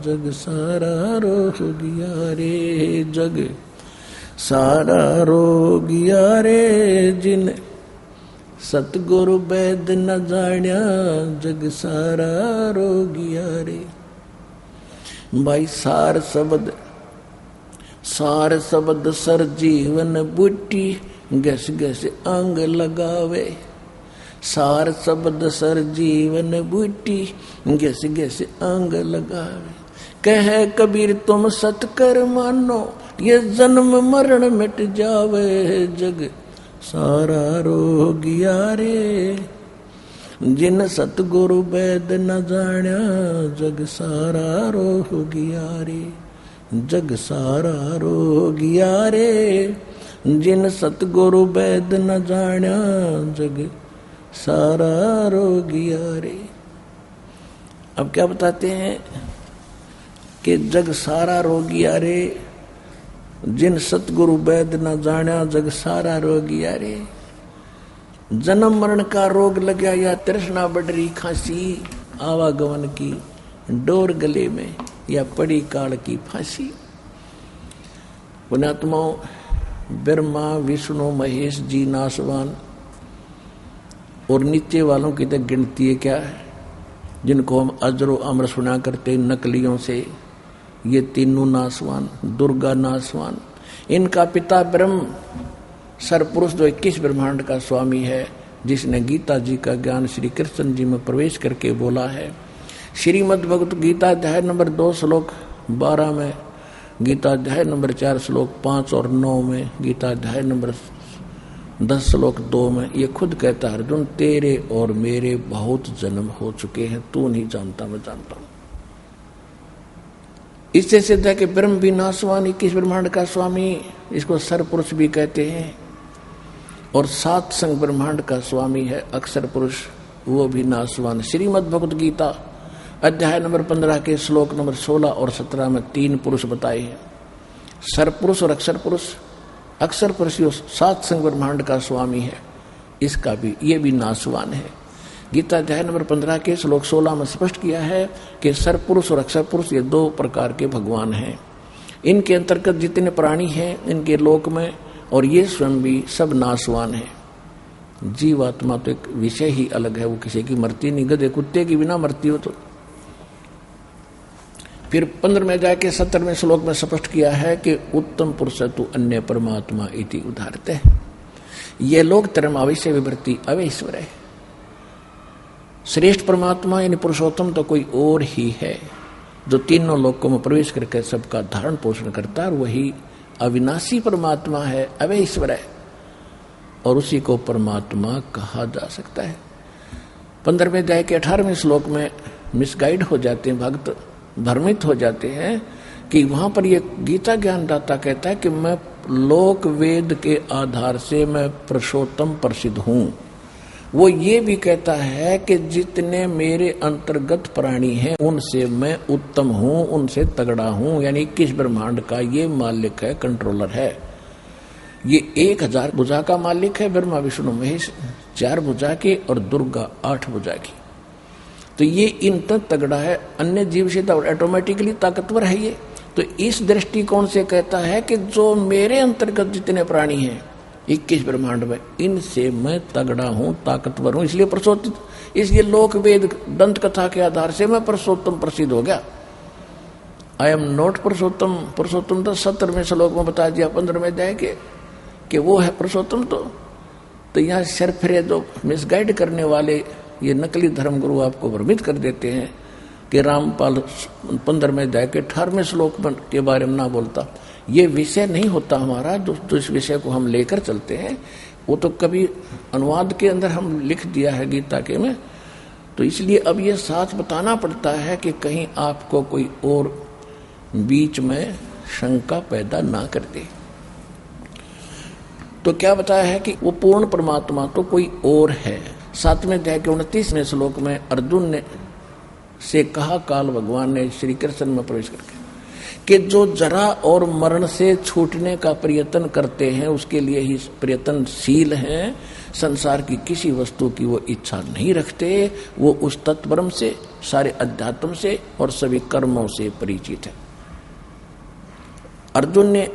जग सारा रोगिया रे, जग सारा रोगिया रे। जिन सतगुरु वैद न जाण्या जग सारा रोगिया रे। भाई सार शब्द सर जीवन बूटी, गस गस अंग लगावे। सार शब्द सर जीवन बूटी, गस गस अंग लगावे। कह कबीर तुम सतकर मानो, ये जन्म मरण मिट जावे। जग सारा रोगिया रे। जिन सतगुरु वैद न जाण्या जग सारा रोगिया रे, जग सारा रोगिया रे। जिन सतगुरु वैद न जाण्या जग सारा रोगिया रे। अब क्या बताते हैं कि जग सारा रोगिया रे। जिन सतगुरु वैद न जाण्या जग सारा रोगिया रे। जन्म मरण का रोग लग गया, या तृष्णा बढ़ रही खांसी। आवागमन की डोर गले में, या पड़ी काल की फांसी। पुण्यात्माओं, ब्रह्मा विष्णु महेश जी नासवान और नीचे वालों की तक गिनती है क्या है, जिनको हम अजरो अमर सुना करते नकलियों से। ये तीनों नासवान, दुर्गा नासवान। इनका पिता ब्रह्म सरपुरुष जो 21 ब्रह्मांड का स्वामी है, जिसने गीता जी का ज्ञान श्री कृष्ण जी में प्रवेश करके बोला है। श्रीमद् भगवत गीता अध्याय नंबर 2 श्लोक 12 में, गीता अध्याय नंबर 4 श्लोक 5 और 9 में, गीता अध्याय नंबर 10 श्लोक 2 में ये खुद कहता है, अर्जुन तेरे और मेरे बहुत जन्म हो चुके हैं, तू नहीं जानता मैं जानता हूं। इससे सिद्ध है कि ब्रह्म भी नासवान 21 ब्रह्मांड का स्वामी, इसको सरपुरुष भी कहते हैं। और 7 संग ब्रह्मांड का स्वामी है अक्षर पुरुष, वो भी नासवान। श्रीमद् भगवत गीता अध्याय नंबर 15 के श्लोक नंबर 16 और 17 में 3 पुरुष बताए हैं, सरपुरुष और अक्षर पुरुष। अक्षर पुरुष 7 संग ब्रह्मांड का स्वामी है, इसका भी ये भी नासवान है। गीता अध्याय नंबर 15 के श्लोक 16 में स्पष्ट किया है कि सरपुरुष और अक्षर पुरुष ये 2 प्रकार के भगवान हैं। इनके अंतर्गत जितने प्राणी हैं इनके लोक में, और ये स्वयं भी सब नासवान है। जीवात्मा तो एक विषय ही अलग है, वो किसी की मरती नहीं, गधे कुत्ते की बिना मरती हो तो। फिर 15वें अध्याय के 17वें श्लोक में स्पष्ट किया है कि उत्तम पुरुष तु अन्य परमात्मा इति उदाहरते है। ये लोग धर्म अवश्य विवृत्ति अवैश्वर है। श्रेष्ठ परमात्मा यानी पुरुषोत्तम तो कोई और ही है, जो तीनों लोकों में प्रवेश करके सबका धारण पोषण करता है, वही अविनाशी परमात्मा है, अवैश्वर है, और उसी को परमात्मा कहा जा सकता है। 15वें अध्याय के 18वें श्लोक में मिसगाइड हो जाते हैं भक्त, भ्रमित हो जाते हैं कि वहां पर ये गीता ज्ञानदाता कहता है कि मैं लोक वेद के आधार से मैं पुरुषोत्तम प्रसिद्ध हूं, वो ये भी कहता है कि जितने मेरे अंतर्गत प्राणी हैं उनसे मैं उत्तम हूं, उनसे तगड़ा हूं। यानी 21 ब्रह्मांड का ये मालिक है, कंट्रोलर है। ये 1000 भुजा का मालिक है, ब्रह्मा विष्णु महेश 4 भुजा के और दुर्गा 8 भुजा की। तो ये इन तक तगड़ा है, अन्य जीव से तो ऑटोमेटिकली ताकतवर है ये। तो इस दृष्टिकोण से कहता है कि जो मेरे अंतर्गत जितने प्राणी हैं 21 ब्रह्मांड में, इनसे मैं तगड़ा हूं, ताकतवर हूं। इसलिए पुरुषोत्तम, इसलिए लोक वेद दंत कथा के आधार से मैं पुरुषोत्तम प्रसिद्ध हो गया। आई एम नॉट पुरुषोत्तम। पुरुषोत्तम तो 17वें श्लोक में बता दिया, 15 में जाए कि वो है पुरुषोत्तम। तो यहाँ सरफरे जो मिसगाइड करने वाले ये नकली धर्मगुरु आपको भ्रमित कर देते हैं कि रामपाल 15 में जाके 18वें श्लोक के बारे में ना बोलता। ये विषय नहीं होता हमारा, जो इस विषय को हम लेकर चलते हैं वो तो कभी अनुवाद के अंदर हम लिख दिया है गीता के में। तो इसलिए अब ये साथ बताना पड़ता है कि कहीं आपको कोई और बीच में शंका पैदा ना कर दे। तो क्या बताया है कि वो पूर्ण परमात्मा तो कोई और है। 7वें अध्याय के 29वें श्लोक में अर्जुन ने से कहा काल भगवान ने श्री कृष्ण में प्रवेश करके कि जो जरा और मरण से छूटने का प्रयत्न करते हैं उसके लिए ही प्रयत्नशील हैं, संसार की किसी वस्तु की वो इच्छा नहीं रखते। वो उस तत्परम से, सारे अध्यात्म से और सभी कर्मों से परिचित है। अर्जुन ने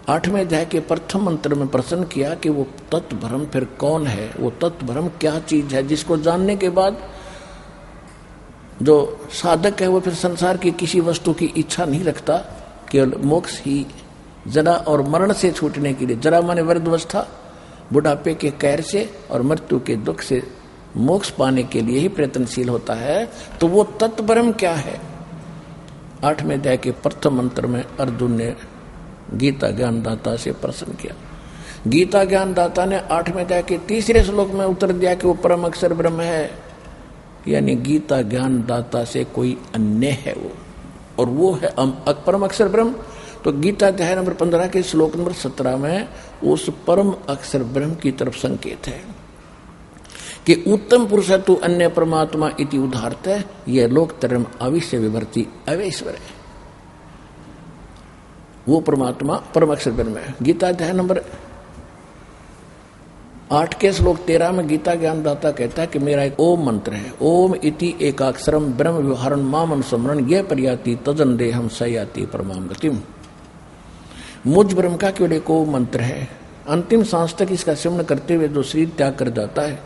8वें अध्याय के प्रथम मंत्र में प्रश्न किया कि वो तत्भ्रम फिर कौन है, वो तत्भ्रम क्या चीज है जिसको जानने के बाद जो साधक है वो फिर संसार की किसी वस्तु की इच्छा नहीं रखता, केवल मोक्ष ही, जरा और मरण से छूटने के लिए। जरा माने वृद्धावस्था, बुढ़ापे के कैर से और मृत्यु के दुख से मोक्ष पाने के लिए ही प्रयत्नशील होता है। तो वो तत्भ्रम क्या है? 8वें अध्याय के प्रथम मंत्र में अर्जुन ने गीता ज्ञानदाता से प्रश्न किया। गीता ज्ञानदाता ने 8वें अध्याय के 3रे श्लोक में उत्तर दिया कि वो परम अक्षर ब्रह्म है। यानी गीता ज्ञानदाता से कोई अन्य है वो, और वो है परम अक्षर ब्रह्म। तो गीता अध्याय नंबर 15 के श्लोक नंबर 17 में उस परम अक्षर ब्रह्म की तरफ संकेत है कि उत्तम पुरुष तु अन्य परमात्मा इति उदाहरत है। यह लोक धर्म अविश्य विभर्ति अवेश्वर है। वो परमात्मा परम अक्षर ब्रह्म है। गीता अध्याय नंबर 8 के श्लोक 13 में गीता ज्ञानदाता कहता है कि मेरा एक ओम मंत्र है। ओम इति एकाक्षरम ब्रह्म व्यवहारन माम अनुस्मरण ये पर्याति तजन देहम सयाति परमाम गतिम। मुझ ब्रह्म का केवल एक ओम मंत्र है। अंतिम सांस तक इसका सिमरण करते हुए जो शरीर त्याग कर जाता है,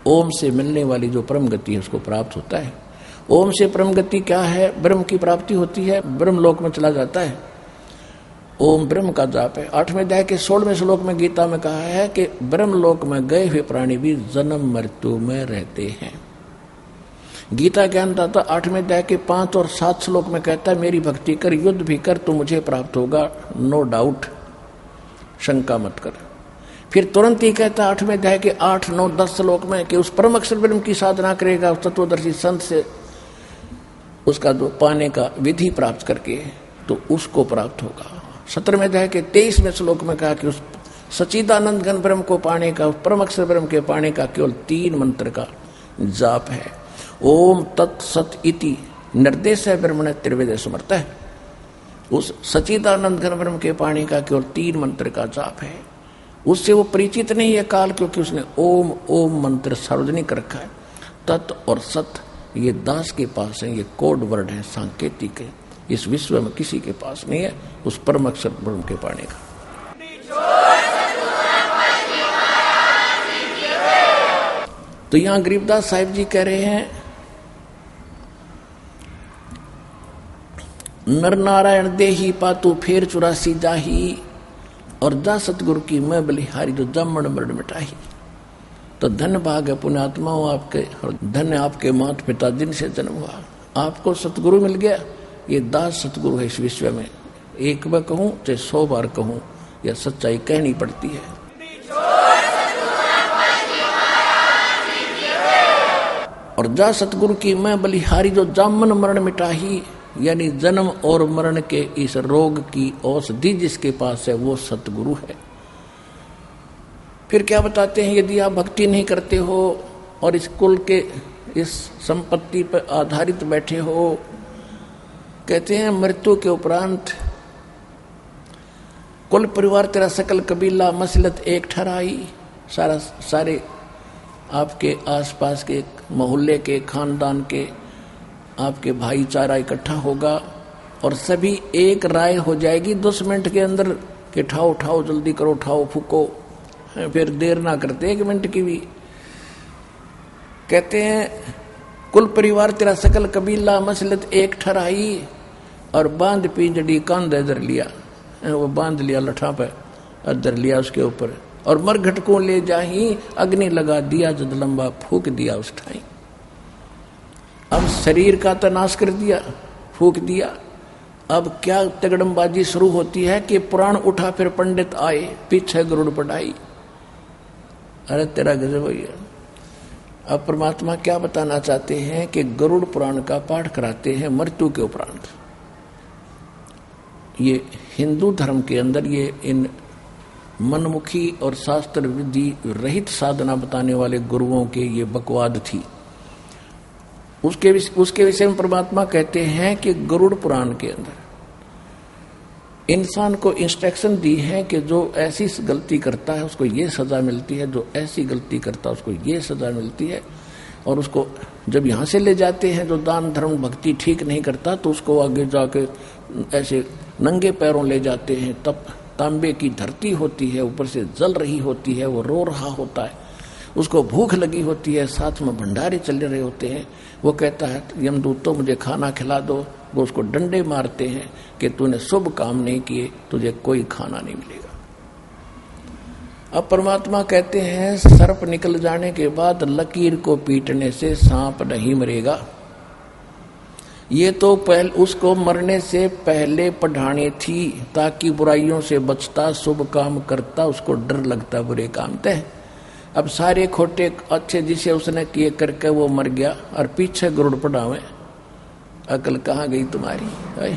ओम से मिलने वाली जो परम गति है उसको प्राप्त होता है। ओम से परम गति क्या है? ब्रह्म की प्राप्ति होती है, ब्रह्म लोक में चला जाता है। ओम ब्रह्म का जाप है। 8वें अध्याय के 16वें श्लोक में गीता में कहा है कि ब्रह्म लोक में गए हुए प्राणी भी जन्म मृत्यु में रहते हैं। गीता ज्ञानदाता 8वें अध्याय के 5 और 7 श्लोक में कहता है मेरी भक्ति कर, युद्ध भी कर तो मुझे प्राप्त होगा, नो डाउट, शंका मत कर। फिर तुरंत ही कहता है 8वें अध्याय के 8, 9, 10 श्लोक में कि उस परम अक्षर ब्रह्म की साधना करेगा उस तत्वदर्शी संत से, उसका जो पाने का विधि प्राप्त करके तो उसको प्राप्त होगा। 17वें अध्याय के 23वें श्लोक में कहा कि उस सच्चिदानंद घन ब्रह्म को पाने का, उस परम अक्षर ब्रह्म के पाने का केवल 3 मंत्र का जाप है। ओम तत् सत इति निर्देश है ब्रह्मण त्रिवेद समर्थ है। उस सच्चिदानंद घन ब्रह्म के पाने का केवल 3 मंत्र का जाप है। उससे वो परिचित नहीं है काल, क्योंकि उसने ओम ओम मंत्र सार्वजनिक रखा है। तत् और सत ये दास के पास है, ये कोड वर्ड है, सांकेतिक है, इस विश्व में किसी के पास नहीं है उस परम अक्षर ब्रह्म के पाने का। तो यहां गरीबदास साहिब जी कह रहे हैं नर नारायण देही पातू फेर 84 जाही, और जा सतगुरु की मैं बलिहारी जो जमण मरण मिटाही। तो धन भाग है पुण्यात्मा हो आपके, और धन्य आपके माता पिता जिनसे जन्म हुआ। आपको सतगुरु मिल गया, ये दास सतगुरु है इस विश्व में। एक बार कहूं चाहे 100 बार कहूं, यह सच्चाई कहनी पड़ती है। और जा सतगुरु की मैं बलिहारी जो जामन मरण मिटाही, यानी जन्म और मरण के इस रोग की औषधि जिसके पास है वो सतगुरु है। फिर क्या बताते हैं, यदि आप भक्ति नहीं करते हो और इस कुल के इस संपत्ति पर आधारित बैठे हो, कहते हैं मृत्यु के उपरांत कुल परिवार तेरा सकल कबीला मसलत एक ठहराई, सारे आपके आसपास के मोहल्ले के खानदान के आपके भाईचारा इकट्ठा होगा और सभी एक राय हो जाएगी 10 मिनट के अंदर कि उठाओ उठाओ जल्दी करो, उठाओ फूको, फिर देर ना करते 1 मिनट की भी। कहते हैं कुल परिवार तेरा सकल कबीला मसलत एक ठहराई और बांध पिंजड़ी कांधे धर लिया, वो बांध लिया लठा पे धर लिया उसके ऊपर, और मरघट को ले जाही अग्नि लगा दिया जद लंबा फूक दिया उस ठाई। अब शरीर का तो नाश कर दिया, फूक दिया। अब क्या तगड़मबाजी शुरू होती है कि पुराण उठा फिर पंडित आए, पीछे गरुड़ पढ़ाई। अरे तेरा गजब भैया। अब परमात्मा क्या बताना चाहते हैं कि गरुड़ पुराण का पाठ कराते हैं मृत्यु के उपरांत। ये हिंदू धर्म के अंदर ये इन मनमुखी और शास्त्र विधि रहित साधना बताने वाले गुरुओं के ये बकवाद थी। उसके विषय में परमात्मा कहते हैं कि गरुड़ पुराण के अंदर इंसान को इंस्ट्रक्शन दी है कि जो ऐसी गलती करता है उसको ये सजा मिलती है, जो ऐसी गलती करता है उसको ये सजा मिलती है। और उसको जब यहाँ से ले जाते हैं जो दान धर्म भक्ति ठीक नहीं करता तो उसको आगे जाके ऐसे नंगे पैरों ले जाते हैं। तब तांबे की धरती होती है, ऊपर से जल रही होती है, वो रो रहा होता है, उसको भूख लगी होती है, साथ में भंडारे चल रहे होते हैं। वो कहता है यमदूत तो मुझे खाना खिला दो, वो उसको डंडे मारते हैं कि तूने शुभ काम नहीं किए, तुझे कोई खाना नहीं मिलेगा। अब परमात्मा कहते हैं सर्प निकल जाने के बाद लकीर को पीटने से सांप नहीं मरेगा। ये तो पहले उसको मरने से पहले पढ़ानी थी ताकि बुराइयों से बचता, शुभ काम करता, उसको डर लगता बुरे काम तय। अब सारे खोटे अच्छे जिसे उसने किए करके वो मर गया और पीछे गरुड़ पढ़ावे। अकल कहाँ गई तुम्हारी?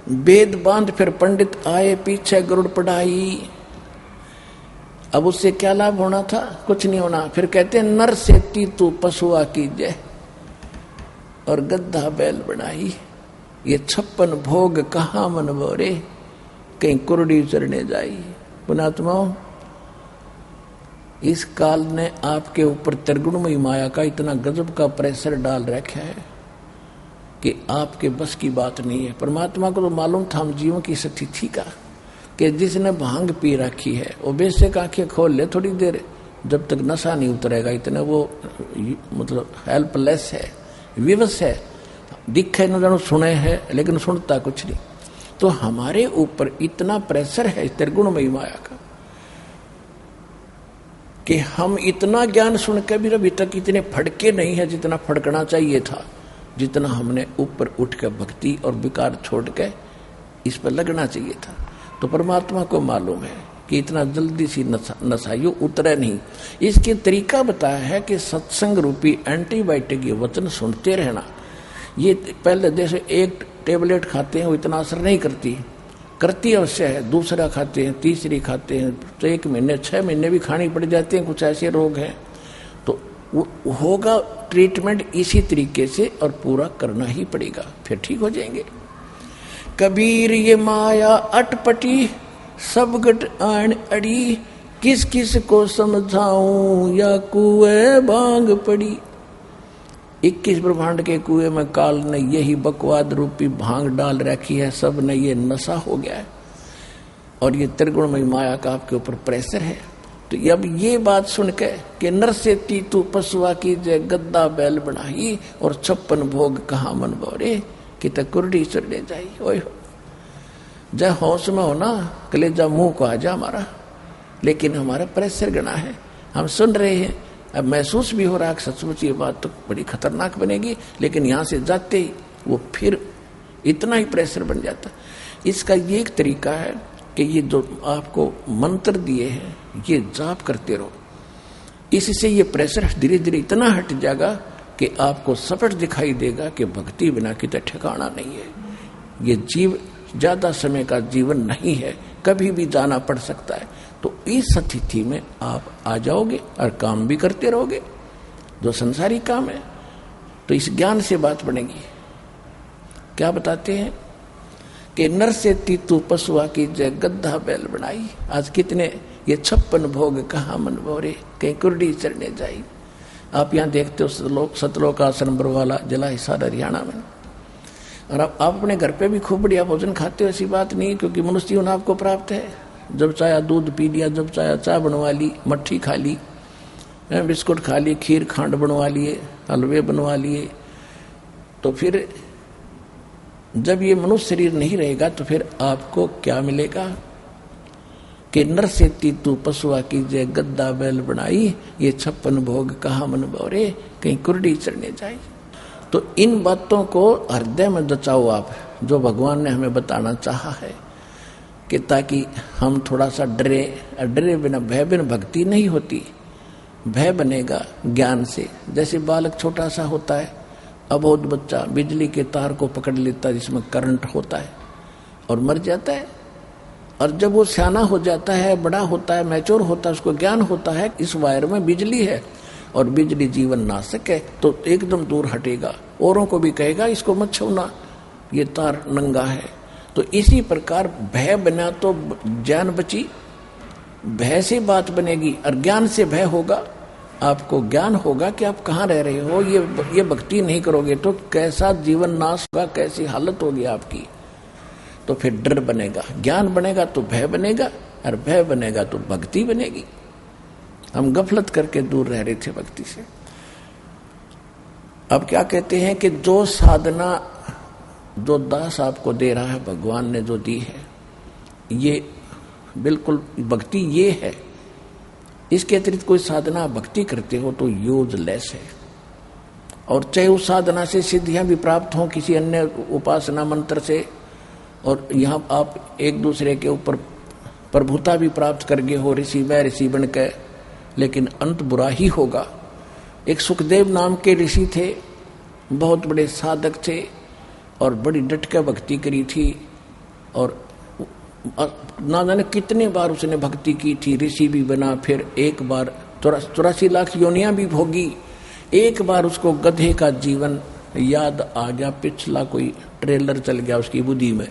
वेद बांध फिर पंडित आए, पीछे गरुड़ पढ़ाई। अब उससे क्या लाभ होना था? कुछ नहीं होना। फिर कहते हैं नर से तू पशुआ कीजे और गद्दा बैल बनाई। ये 56 भोग कहाँ मन बोरे, कहीं कुरडी चरने जाई। पुणात्माओं, इस काल ने आपके ऊपर त्रिगुणमयी माया का इतना गजब का प्रेशर डाल रखा है कि आपके बस की बात नहीं है। परमात्मा को तो मालूम था हम जीवों की स्थिति का कि जिसने भांग पी रखी है वो बेशक आंखें खोल ले थोड़ी देर, जब तक नशा नहीं उतरेगा इतने वो मतलब हेल्पलेस है, विवश है, दिखे न जानो सुने है लेकिन सुनता कुछ नहीं। तो हमारे ऊपर इतना प्रेशर है त्रिगुणमयी माया का कि हम इतना ज्ञान सुनकर भी अभी तक इतने फड़के नहीं है जितना फड़कना चाहिए था, जितना हमने ऊपर उठ कर भक्ति और विकार छोड़ के इस पर लगना चाहिए था। तो परमात्मा को मालूम है कि इतना जल्दी सी नशाइयों उतरे नहीं। इसके तरीका बताया है कि सत्संग रूपी एंटीबायोटिक ये वचन सुनते रहना। ये पहले जैसे एक टेबलेट खाते हैं वो इतना असर नहीं करती अवश्य है, दूसरा खाते हैं, तीसरी खाते हैं, तो 1 महीने 6 महीने भी खानी पड़ जाते हैं। कुछ ऐसे रोग हैं तो होगा ट्रीटमेंट इसी तरीके से और पूरा करना ही पड़ेगा, फिर ठीक हो जाएंगे। कबीर ये माया अटपटी सब गट आन अड़ी, किस किस को समझाऊं या कुएं भांग पड़ी। 21 ब्रह्मांड के कुएं में काल ने यही बकवाद रूपी भांग डाल रखी है, सब ने ये नशा हो गया है और ये त्रिगुणमयी माया का आपके ऊपर प्रेशर है। तो अब ये बात सुन के कि नर से तू पशुआ की जय गद्दा बैल बनाई और 56 भोग कहाँ मन बोरे कि तक कुरडी चढ़ने जाई। ओए जय होश में हो ना, कलेजा मुंह को आ जा हमारा, लेकिन हमारा प्रेशर गना है, हम सुन रहे हैं। अब महसूस भी हो रहा है कि सचमुच ये बात तो बड़ी खतरनाक बनेगी, लेकिन यहाँ से जाते ही वो फिर इतना ही प्रेशर बन जाता। इसका ये एक तरीका है कि ये जो आपको मंत्र दिए हैं ये जाप करते रहो, इससे ये प्रेशर धीरे धीरे इतना हट जाएगा कि आपको स्पष्ट दिखाई देगा कि भक्ति बिना कितना ठिकाना नहीं है। ये जीव ज्यादा समय का जीवन नहीं है, कभी भी जाना पड़ सकता है। तो इस स्थिति में आप आ जाओगे और काम भी करते रहोगे जो संसारी काम है। तो इस ज्ञान से बात बनेगी। क्या बताते हैं कि नर से तीतू पशुआ की जय गद्दा बैल बनाई। आज कितने ये 56 भोग कहाँ मन भोरे, कहीं कुर्डी चढ़ने जाई। आप यहाँ देखते हो सतलोक आश्रम बरवाला जिला हिसार हरियाणा में, और आप अपने घर पे भी खूब बढ़िया भोजन खाते हो, ऐसी बात नहीं, क्योंकि मनुष्य जीवन आपको प्राप्त है। जब चाहे दूध पी लिया, जब चाहे चाय बनवा ली, मट्ठी खा ली, बिस्कुट खा ली, खीर खांड बनवा लिए, हलवे बनवा लिए। तो फिर जब ये मनुष्य शरीर नहीं रहेगा तो फिर आपको क्या मिलेगा कि नर से तीतू पशुआ की जय गद्दा बैल बनाई, ये 56 भोग कहाँ मन भोरे, कहीं कुर्डी चढ़ने जाई। तो इन बातों को हृदय में जचाओ आप, जो भगवान ने हमें बताना चाहा है, कि ताकि हम थोड़ा सा डरे। डरे बिना, भय बिना भक्ति नहीं होती। भय बनेगा ज्ञान से। जैसे बालक छोटा सा होता है, अबोध बच्चा बिजली के तार को पकड़ लेता है जिसमें करंट होता है और मर जाता है। और जब वो सियाना हो जाता है, बड़ा होता है, मैच्योर होता है, उसको ज्ञान होता है इस वायर में बिजली है और बिजली जीवन नाशक है, तो एकदम दूर हटेगा। औरों को भी कहेगा इसको मत छूना, ये तार नंगा है। तो इसी प्रकार भय बना तो ज्ञान बची, भय से बात बनेगी और ज्ञान से भय होगा। आपको ज्ञान होगा कि आप कहाँ रह रहे हो। ये भक्ति नहीं करोगे तो कैसा जीवन नाश होगा, कैसी हालत होगी आपकी। तो फिर डर बनेगा, ज्ञान बनेगा तो भय बनेगा, और भय बनेगा तो भक्ति बनेगी। हम गफलत करके दूर रह रहे थे भक्ति से। अब क्या कहते हैं कि जो साधना जो दास आपको दे रहा है, भगवान ने जो दी है, ये बिल्कुल भक्ति ये है। इसके अतिरिक्त कोई साधना भक्ति करते हो तो यूजलेस है। और चाहे उस साधना से सिद्धियां भी प्राप्त हों किसी अन्य उपासना मंत्र से, और यहाँ आप एक दूसरे के ऊपर प्रभुता भी प्राप्त कर गए हो, ऋषि व ऋषि बन के, लेकिन अंत बुरा ही होगा। एक सुखदेव नाम के ऋषि थे, बहुत बड़े साधक थे और बड़ी डट के भक्ति करी थी, और ना जाने कितने बार उसने भक्ति की थी, ऋषि भी बना, फिर एक बार 84 लाख योनियां भी भोगी। एक बार उसको गधे का जीवन याद आ गया, पिछला कोई ट्रेलर चल गया उसकी बुद्धि में।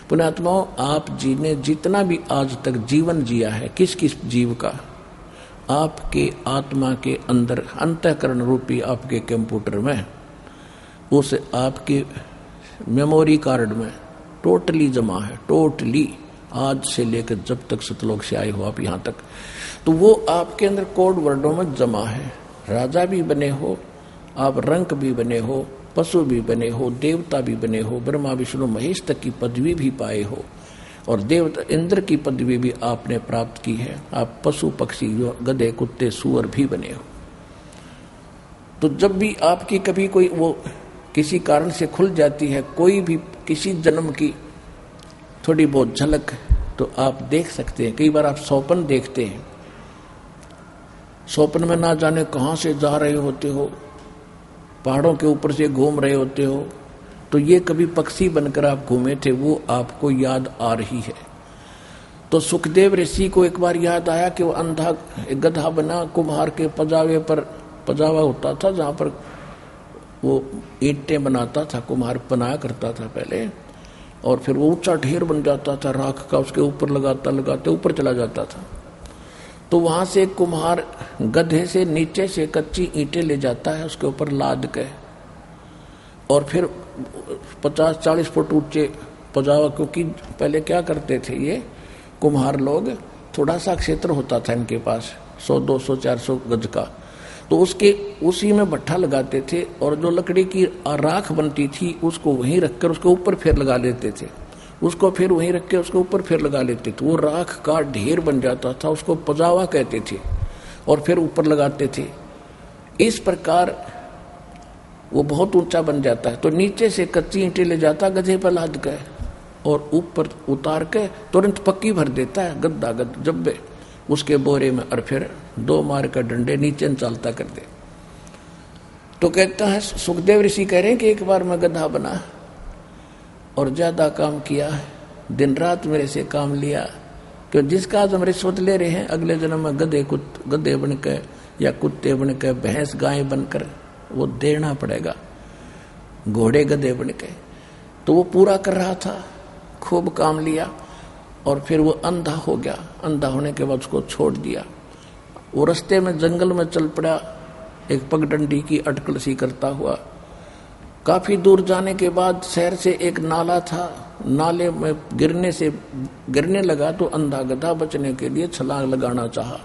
पुण्यात्माओं, आप जी ने जितना भी आज तक जीवन जिया है, किस किस जीव का, आपके आत्मा के अंदर अंतःकरण रूपी आपके कंप्यूटर में, उस आपके मेमोरी कार्ड में टोटली जमा है, टोटली, आज से लेकर जब तक सतलोक से आए हो आप यहाँ तक, तो वो आपके अंदर कोड वर्डों में जमा है। राजा भी बने हो आप, रंक भी बने हो, पशु भी बने हो, देवता भी बने हो, ब्रह्मा विष्णु महेश तक की पदवी भी पाए हो, और देवता इंद्र की पदवी भी आपने प्राप्त की है। आप पशु पक्षी, गधे कुत्ते सूअर भी बने हो। तो जब भी आपकी कभी कोई वो किसी कारण से खुल जाती है, कोई भी किसी जन्म की थोड़ी बहुत झलक, तो आप देख सकते हैं। कई बार आप स्वप्न देखते हैं, स्वप्न में ना जाने कहाँ से जा रहे होते हो, पहाड़ों के ऊपर से घूम रहे होते हो, तो ये कभी पक्षी बनकर आप घूमे थे, वो आपको याद आ रही है। तो सुखदेव ऋषि को एक बार याद आया कि वो अंधा गधा बना, कुम्हार के पजावे पर पजावा होता था, जहाँ पर वो ईंटें बनाता था, कुम्हार बनाया करता था पहले, और फिर वो ऊंचा ढेर बन जाता था राख का, उसके ऊपर लगाता लगाते ऊपर चला जाता था। तो वहां से कुम्हार गधे से नीचे से कच्ची ईंटें ले जाता है, उसके ऊपर लाद के, और फिर 50-40 फुट ऊंचे पजावा, क्योंकि पहले क्या करते थे ये कुम्हार लोग, थोड़ा सा क्षेत्र होता था इनके पास, 100, 200, 400 गज का, तो उसके उसी में भट्ठा लगाते थे, और जो लकड़ी की राख बनती थी उसको वहीं रखकर उसके ऊपर फिर लगा लेते थे, उसको फिर वहीं रख के उसके ऊपर फिर लगा लेते थे। वो राख का ढेर बन जाता था, उसको पजावा कहते थे, और फिर ऊपर लगाते थे। इस प्रकार वो बहुत ऊंचा बन जाता है। तो नीचे से कच्ची ईंटें ले जाता गधे पर लाद के, और ऊपर उतार के तुरंत पक्की भर देता है गद्दा गद जब्बे उसके बोरे में, और फिर 2 मार का डंडे नीचे चालता कर दे। तो कहता है सुखदेव ऋषि कह रहे हैं कि एक बार मैं गधा बना और ज्यादा काम किया, दिन रात मेरे से काम लिया, कि जिसका आज हम रिश्वत ले रहे हैं अगले जन्म में गधे बनकर या कुत्ते बनकर भैंस गाय बनकर वो देना पड़ेगा, घोड़े गधे बनकर। तो वो पूरा कर रहा था, खूब काम लिया और फिर वो अंधा हो गया। अंधा होने के बाद उसको छोड़ दिया। वो रास्ते में जंगल में चल पड़ा, एक पगडंडी की अटकल सी करता हुआ। काफी दूर जाने के बाद शहर से एक नाला था, नाले में गिरने लगा तो अंधा गधा बचने के लिए छलांग लगाना चाहा।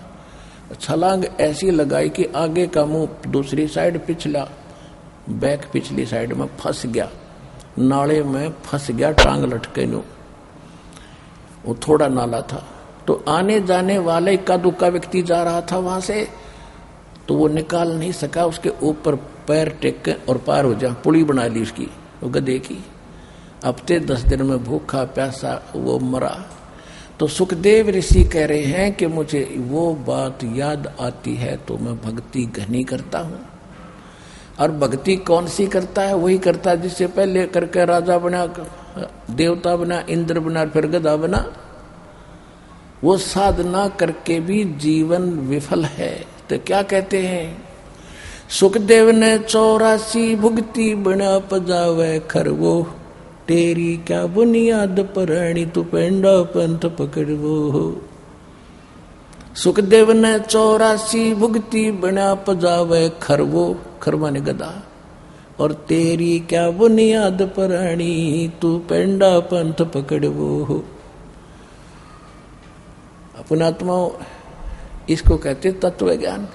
छलांग ऐसी लगाई कि आगे का मुंह दूसरी साइड, पिछला बैक पिछली साइड में फंस गया, नाले में फंस गया, टांग लटके नो। वो थोड़ा नाला था तो आने जाने वाले इक्का दुक्का व्यक्ति जा रहा था वहां से, तो वो निकाल नहीं सका। उसके ऊपर पैर टेक के और पार हो जा, पुली बना ली उसकी, वो गधे की। हफ्ते 10 दिन में भूखा प्यासा वो मरा। तो सुखदेव ऋषि कह रहे हैं कि मुझे वो बात याद आती है तो मैं भक्ति घनी करता हूं। और भक्ति कौन सी करता है? वही करता है जिससे पहले करके राजा बना, देवता बना, इंद्र बना, फिर गधा बना। वो साधना करके भी जीवन विफल है। तो क्या कहते हैं? सुखदेव ने 84 भुगती बना पजावे खरवो, तेरी क्या बुनियाद पराणी तू पेंडा पंथ पकड़वो। सुखदेव ने 84 भुगती बना पजावे खरवो, खरवा ने गधा, और तेरी क्या बुनियाद पराणी तू पेंडा पंथ पकड़वो। पुणात्मा इसको कहते तत्व ज्ञान।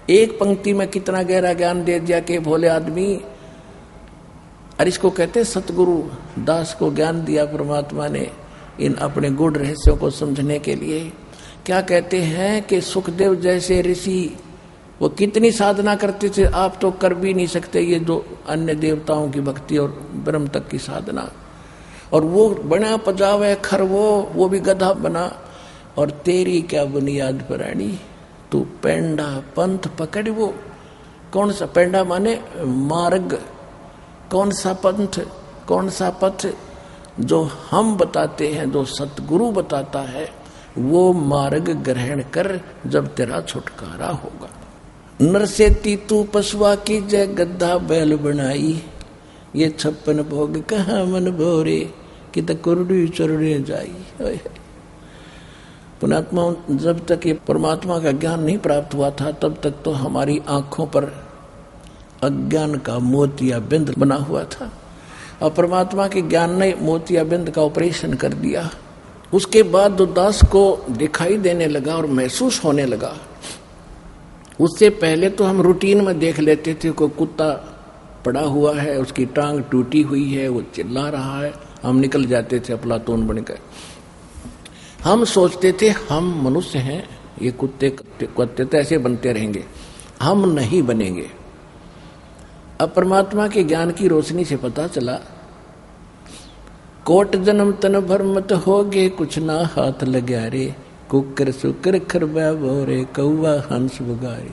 एक पंक्ति में कितना गहरा ज्ञान दे दिया कि भोले आदमी। और इसको कहते सतगुरु दास को ज्ञान दिया परमात्मा ने इन अपने गुण रहस्यों को समझने के लिए। क्या कहते हैं कि सुखदेव जैसे ऋषि वो कितनी साधना करते थे, आप तो कर भी नहीं सकते ये जो अन्य देवताओं की भक्ति और ब्रह्म तक की साधना। और वो बना पजावे खरवो, वो भी गधा बना। और तेरी क्या बुनियाद पराणी तू पेंडा पंथ पकड़वो। कौन सा पेंडा माने मार्ग, कौन सा पंथ, कौन सा पथ जो हम बताते हैं, जो सतगुरु बताता है, वो मार्ग ग्रहण कर, जब तेरा छुटकारा होगा। नरसेती तू पशुआ की जय गद्दा बैल बनाई, ये 56 भोग कहाँ मन भोरे कि त कुरड़ी चुरड़े जाई। पुणात्मा जब तक ये परमात्मा का ज्ञान नहीं प्राप्त हुआ था तब तक तो हमारी आंखों पर अज्ञान का मोतिया बिंद बना हुआ था। और परमात्मा के ज्ञान ने मोतिया बिंद का ऑपरेशन कर दिया। उसके बाद जो दास को दिखाई देने लगा और महसूस होने लगा, उससे पहले तो हम रूटीन में देख लेते थे कोई कुत्ता पड़ा हुआ है, उसकी टांग टूटी हुई है, वो चिल्ला रहा है, हम निकल जाते थे अफलातून बनकर। हम सोचते थे हम मनुष्य हैं, ये कुत्ते तो ऐसे बनते रहेंगे, हम नहीं बनेंगे। अब परमात्मा के ज्ञान की रोशनी से पता चला, कोट जन्म तन भर मत होगे, कुछ ना हाथ लग्या रे, कुकर सुकर खरबा बोरे, कौवा हंस बगारे।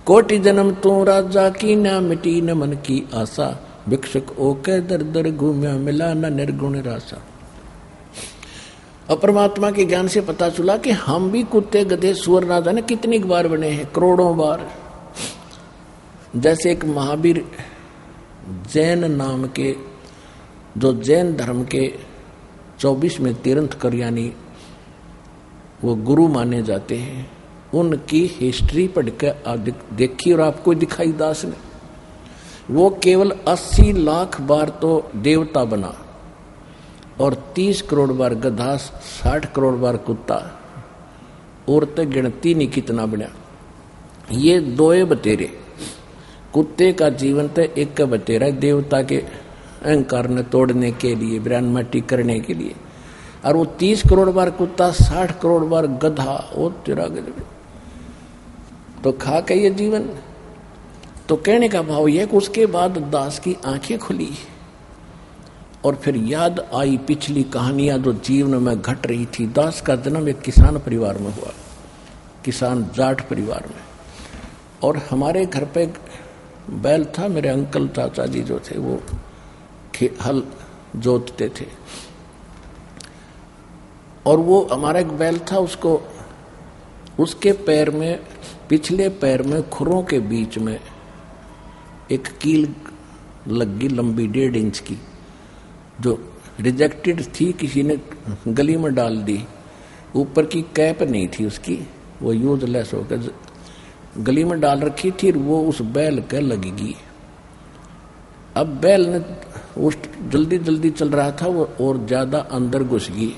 कोटि जन्म तू राजा की, ना मिटी न मन की आशा, भिक्षुक ओके दर दर घूम्या, मिला न निर्गुण रासा। और परमात्मा के ज्ञान से पता चला कि हम भी कुत्ते गधे सुअर ना जाने कितनी बार बने हैं, करोड़ों बार। जैसे एक महावीर जैन नाम के, जो जैन धर्म के 24वें तीर्थंकर यानी वो गुरु माने जाते हैं, उनकी हिस्ट्री पढ़ के देखी और आपको दिखाई दास ने। वो केवल 80 लाख बार तो देवता बना और 30 करोड़ बार गधा, 60 करोड़ बार कुत्ता, और तो गिनती नहीं कितना बना। ये दोए बतेरे, कुत्ते का जीवन तो एक का बतेरा देवता के अहंकार ने तोड़ने के लिए, ब्रह्मटी करने के लिए। और वो 30 करोड़ बार कुत्ता, 60 करोड़ बार गधा, वो तेरा गजब तो खा के ये जीवन। तो कहने का भाव यह कि उसके बाद दास की आंखें खुली और फिर याद आई पिछली कहानियां जो जीवन में घट रही थी। दास का जन्म एक किसान परिवार में हुआ, किसान जाट परिवार में। और हमारे घर पे बैल था, मेरे अंकल चाचा जी जो थे वो हल जोतते थे। और वो हमारा एक बैल था, उसको उसके पैर में, पिछले पैर में खुरों के बीच में एक कील लग गई लंबी 1.5 इंच की, जो रिजेक्टेड थी, किसी ने गली में डाल दी। ऊपर की कैप नहीं थी उसकी, वो यूजलेस होकर गली में डाल रखी थी, वो उस बैल के लगेगी। अब बैल ने उस जल्दी जल्दी चल रहा था वो, और ज्यादा अंदर घुस गई,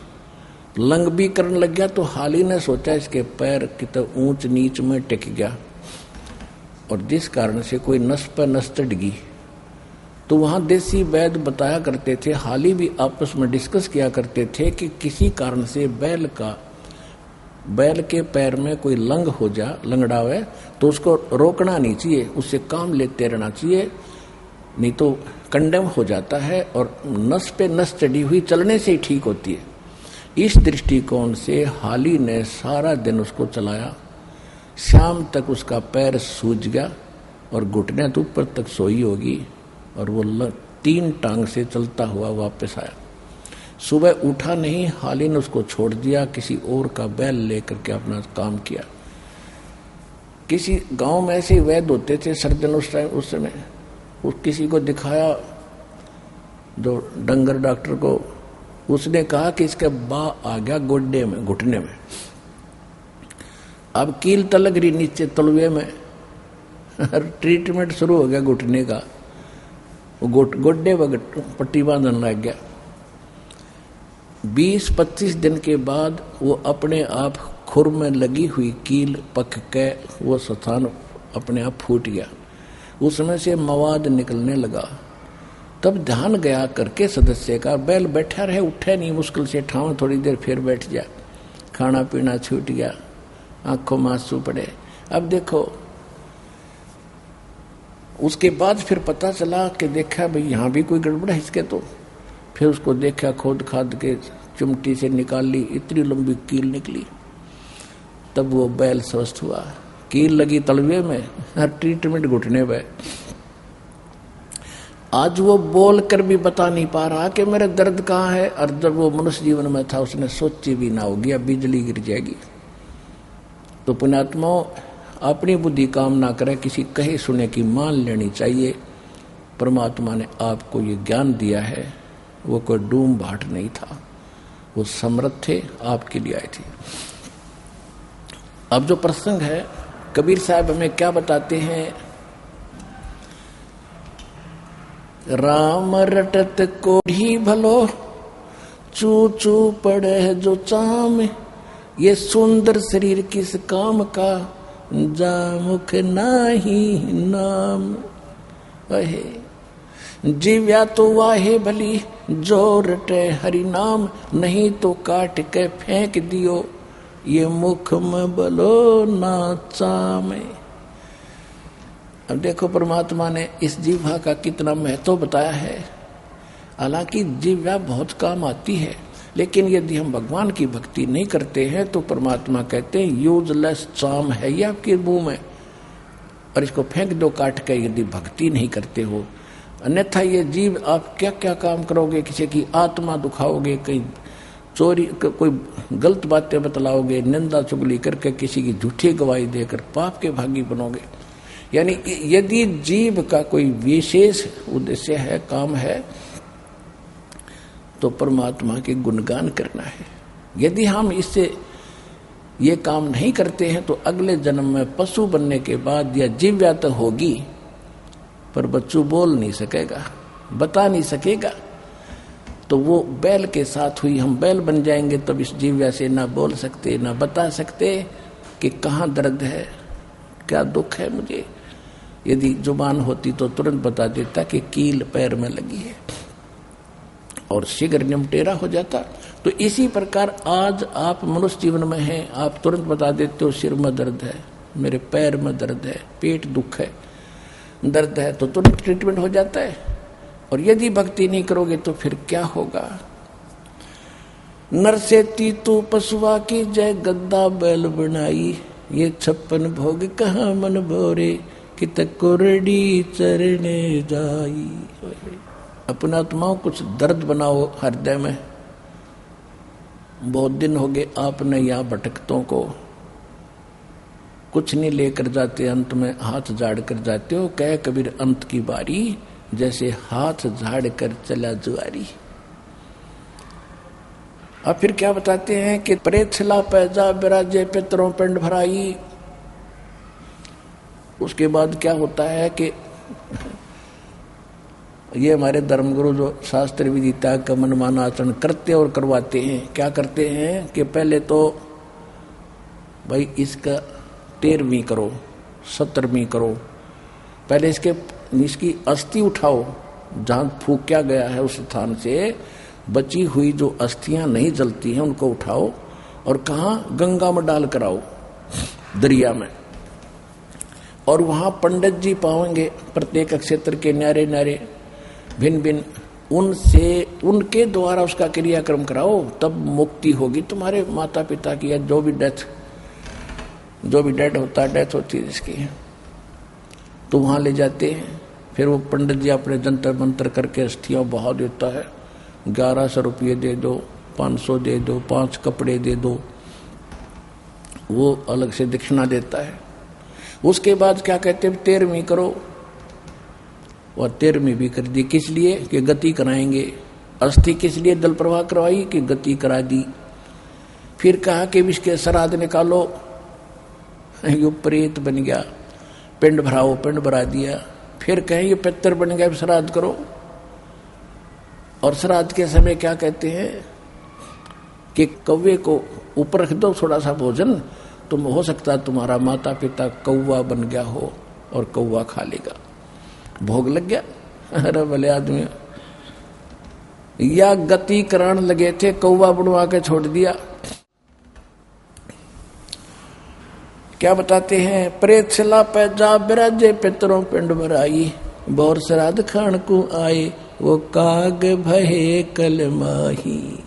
लंग भी करने लग गया। तो हाली ने सोचा इसके पैर कितना ऊंच नीच में टिक गया, और जिस कारण से कोई नस पर नस चढ़ गई। तो वहां देसी वैद्य बताया करते थे, हाली भी आपस में डिस्कस किया करते थे कि किसी कारण से बैल के पैर में कोई लंग हो जा, लंगड़ावे, तो उसको रोकना नहीं चाहिए, उससे काम लेते रहना चाहिए, नहीं तो कंडेम हो जाता है, और नस पे नस चढ़ी हुई चलने से ही ठीक होती है। इस दृष्टिकोण से हाली ने सारा दिन उसको चलाया, शाम तक उसका पैर सूज गया और घुटने तो ऊपर तक सोई होगी, और वो 3 टांग से चलता हुआ वापस आया। सुबह उठा नहीं, हाली ने उसको छोड़ दिया, किसी और का बैल लेकर के अपना काम किया। किसी गांव में ऐसे वैद्य होते थे सर्जन उस समय, किसी को दिखाया, जो डंगर डॉक्टर को, उसने कहा कि इसके बा आ गया गोड्डे में, घुटने में, अब कील तलक रही नीचे तलवे में, ट्रीटमेंट शुरू हो गया घुटने का, वो गोड्डे पर पट्टी बांधने लग गया। 20-25 दिन के बाद वो अपने आप खुर में लगी हुई कील पक के वो स्थान अपने आप फूट गया, उसमें से मवाद निकलने लगा। तब ध्यान गया करके सदस्य का, बैल बैठा रहे, उठे नहीं, मुश्किल से ठाव, थोड़ी देर फिर बैठ गया, खाना पीना छूट गया, आंखों में आंसू पड़े। अब देखो, उसके बाद फिर पता चला कि देखा भाई यहाँ भी कोई गड़बड़ है इसके, तो फिर उसको देखा, खोद खाद के चिमटी से निकाल ली, इतनी लंबी कील निकली। तब वो बैल स्वस्थ हुआ, कील लगी तलवे में, हर ट्रीटमेंट घुटने पे। आज वो बोल कर भी बता नहीं पा रहा कि मेरा दर्द कहाँ है, और जब वो मनुष्य जीवन में था उसने सोची भी ना होगी अब बिजली गिर जाएगी। तो पुण्यात्मा, अपनी बुद्धि काम ना करे, किसी कहे सुने की मान लेनी चाहिए। परमात्मा ने आपको ये ज्ञान दिया है, वो कोई डूम भाट नहीं था, वो समर्थ थे, आपके लिए आए थे। अब जो प्रसंग है, कबीर साहब हमें क्या बताते हैं, राम रटत को ही भलो, चू चू पड़े जो चाम, ये सुंदर शरीर किस काम का, जा मुख नाही नाम। वहे जीव्या तो वाहे भली, जो रटे हरि नाम, नहीं तो काट के फेंक दियो, ये मुख में बलो ना चामे। अब देखो परमात्मा ने इस जीवा का कितना महत्व बताया है। हालांकि जीवा बहुत काम आती है, लेकिन यदि हम भगवान की भक्ति नहीं करते हैं तो परमात्मा कहते हैं यूजलेस चाम है ये आपके मुंह में, और इसको फेंक दो काट के, यदि भक्ति नहीं करते हो। अन्यथा ये जीव आप क्या क्या काम करोगे, किसी की आत्मा दुखाओगे, कहीं चोरी, कोई गलत बातें बतलाओगे, निंदा चुगली करके किसी की झूठी गवाही देकर पाप के भागी बनोगे। यानी यदि जीव का कोई विशेष उद्देश्य है, काम है, तो परमात्मा के गुणगान करना है। यदि हम इससे ये काम नहीं करते हैं तो अगले जन्म में पशु बनने के बाद या जीव्या तो होगी, पर बच्चू बोल नहीं सकेगा, बता नहीं सकेगा। तो वो बैल के साथ हुई, हम बैल बन जाएंगे, तब इस जीव्या से ना बोल सकते, ना बता सकते कि कहाँ दर्द है, क्या दुख है मुझे। यदि जुबान होती तो तुरंत बता देता कि कील पैर में लगी है, और शीघ्र निमटेरा हो जाता। तो इसी प्रकार आज आप मनुष्य जीवन में हैं, आप तुरंत बता देते हो सिर में दर्द है, मेरे पैर में दर्द है, पेट दुख है, दर्द है, तो तुरंत ट्रीटमेंट हो जाता है। और यदि भक्ति नहीं करोगे तो फिर क्या होगा। नर से तीतू पशुआ की जय, गद्दा बैल बनाई, ये 56 भोग कहाँ मन भोरे, कित कुरडी चरने जाई। अपना आत्माओं कुछ दर्द बनाओ हृदय में, बहुत दिन हो गए आपने यहाँ भटकतों को, कुछ नहीं लेकर जाते, अंत में हाथ झाड़ कर जाते हो। कह कबीर अंत की बारी, जैसे हाथ झाड़ कर चला जुआरी। अब फिर क्या बताते हैं कि प्रेक्षला पैजा बिराजे पितरों पिंड भराई। उसके बाद क्या होता है कि ये हमारे धर्मगुरु जो शास्त्र विधि त्याग का मनमाना आचरण करते और करवाते हैं, क्या करते हैं कि पहले तो भाई इसका 13वीं करो, 17वीं करो, पहले इसकी अस्थि उठाओ, जहां फूंका गया है उस स्थान से बची हुई जो अस्थियां नहीं जलती हैं उनको उठाओ और कहाँ गंगा में डाल कर आओ, दरिया में। और वहां पंडित जी पाओगे प्रत्येक क्षेत्र के न्यारे न्यारे भिन्न भिन्न, उनसे उनके द्वारा उसका क्रियाक्रम कराओ, तब मुक्ति होगी तुम्हारे माता पिता की, या जो भी डेथ होता है, डेथ होती है जिसकी, तो वहां ले जाते हैं। फिर वो पंडित जी अपने जंतर मंत्र करके अस्थियां बहा देता है। 1100 रुपये दे दो, 500 दे दो, 5 कपड़े दे दो, वो अलग से दक्षिणा देता है। उसके बाद क्या कहते हैं 13वीं करो, और 13वीं भी कर दी। किस लिए? कि गति कराएंगे। अस्थि किस लिए दल प्रवाह करवाई? कि गति करा दी। फिर कहा कि इसके श्राद्ध निकालो, ये प्रेत बन गया, पिंड भराओ, पिंड भरा दिया। फिर कहें ये पितर बन गया, श्राद्ध करो। और श्राद्ध के समय क्या कहते हैं कि कौवे को ऊपर रख दो थोड़ा सा भोजन, तुम हो सकता तुम्हारा माता पिता कौवा बन गया हो और कौवा खा लेगा। भोग लग गया। अरे भले आदमी, या गति कराने लगे थे, कौवा बनवा के छोड़ दिया। क्या बताते हैं? प्रेक्षला पैजा बिराजे पितरों पिंड भराई, बौर श्राद्ध खान को आए, वो काग भये कल माही।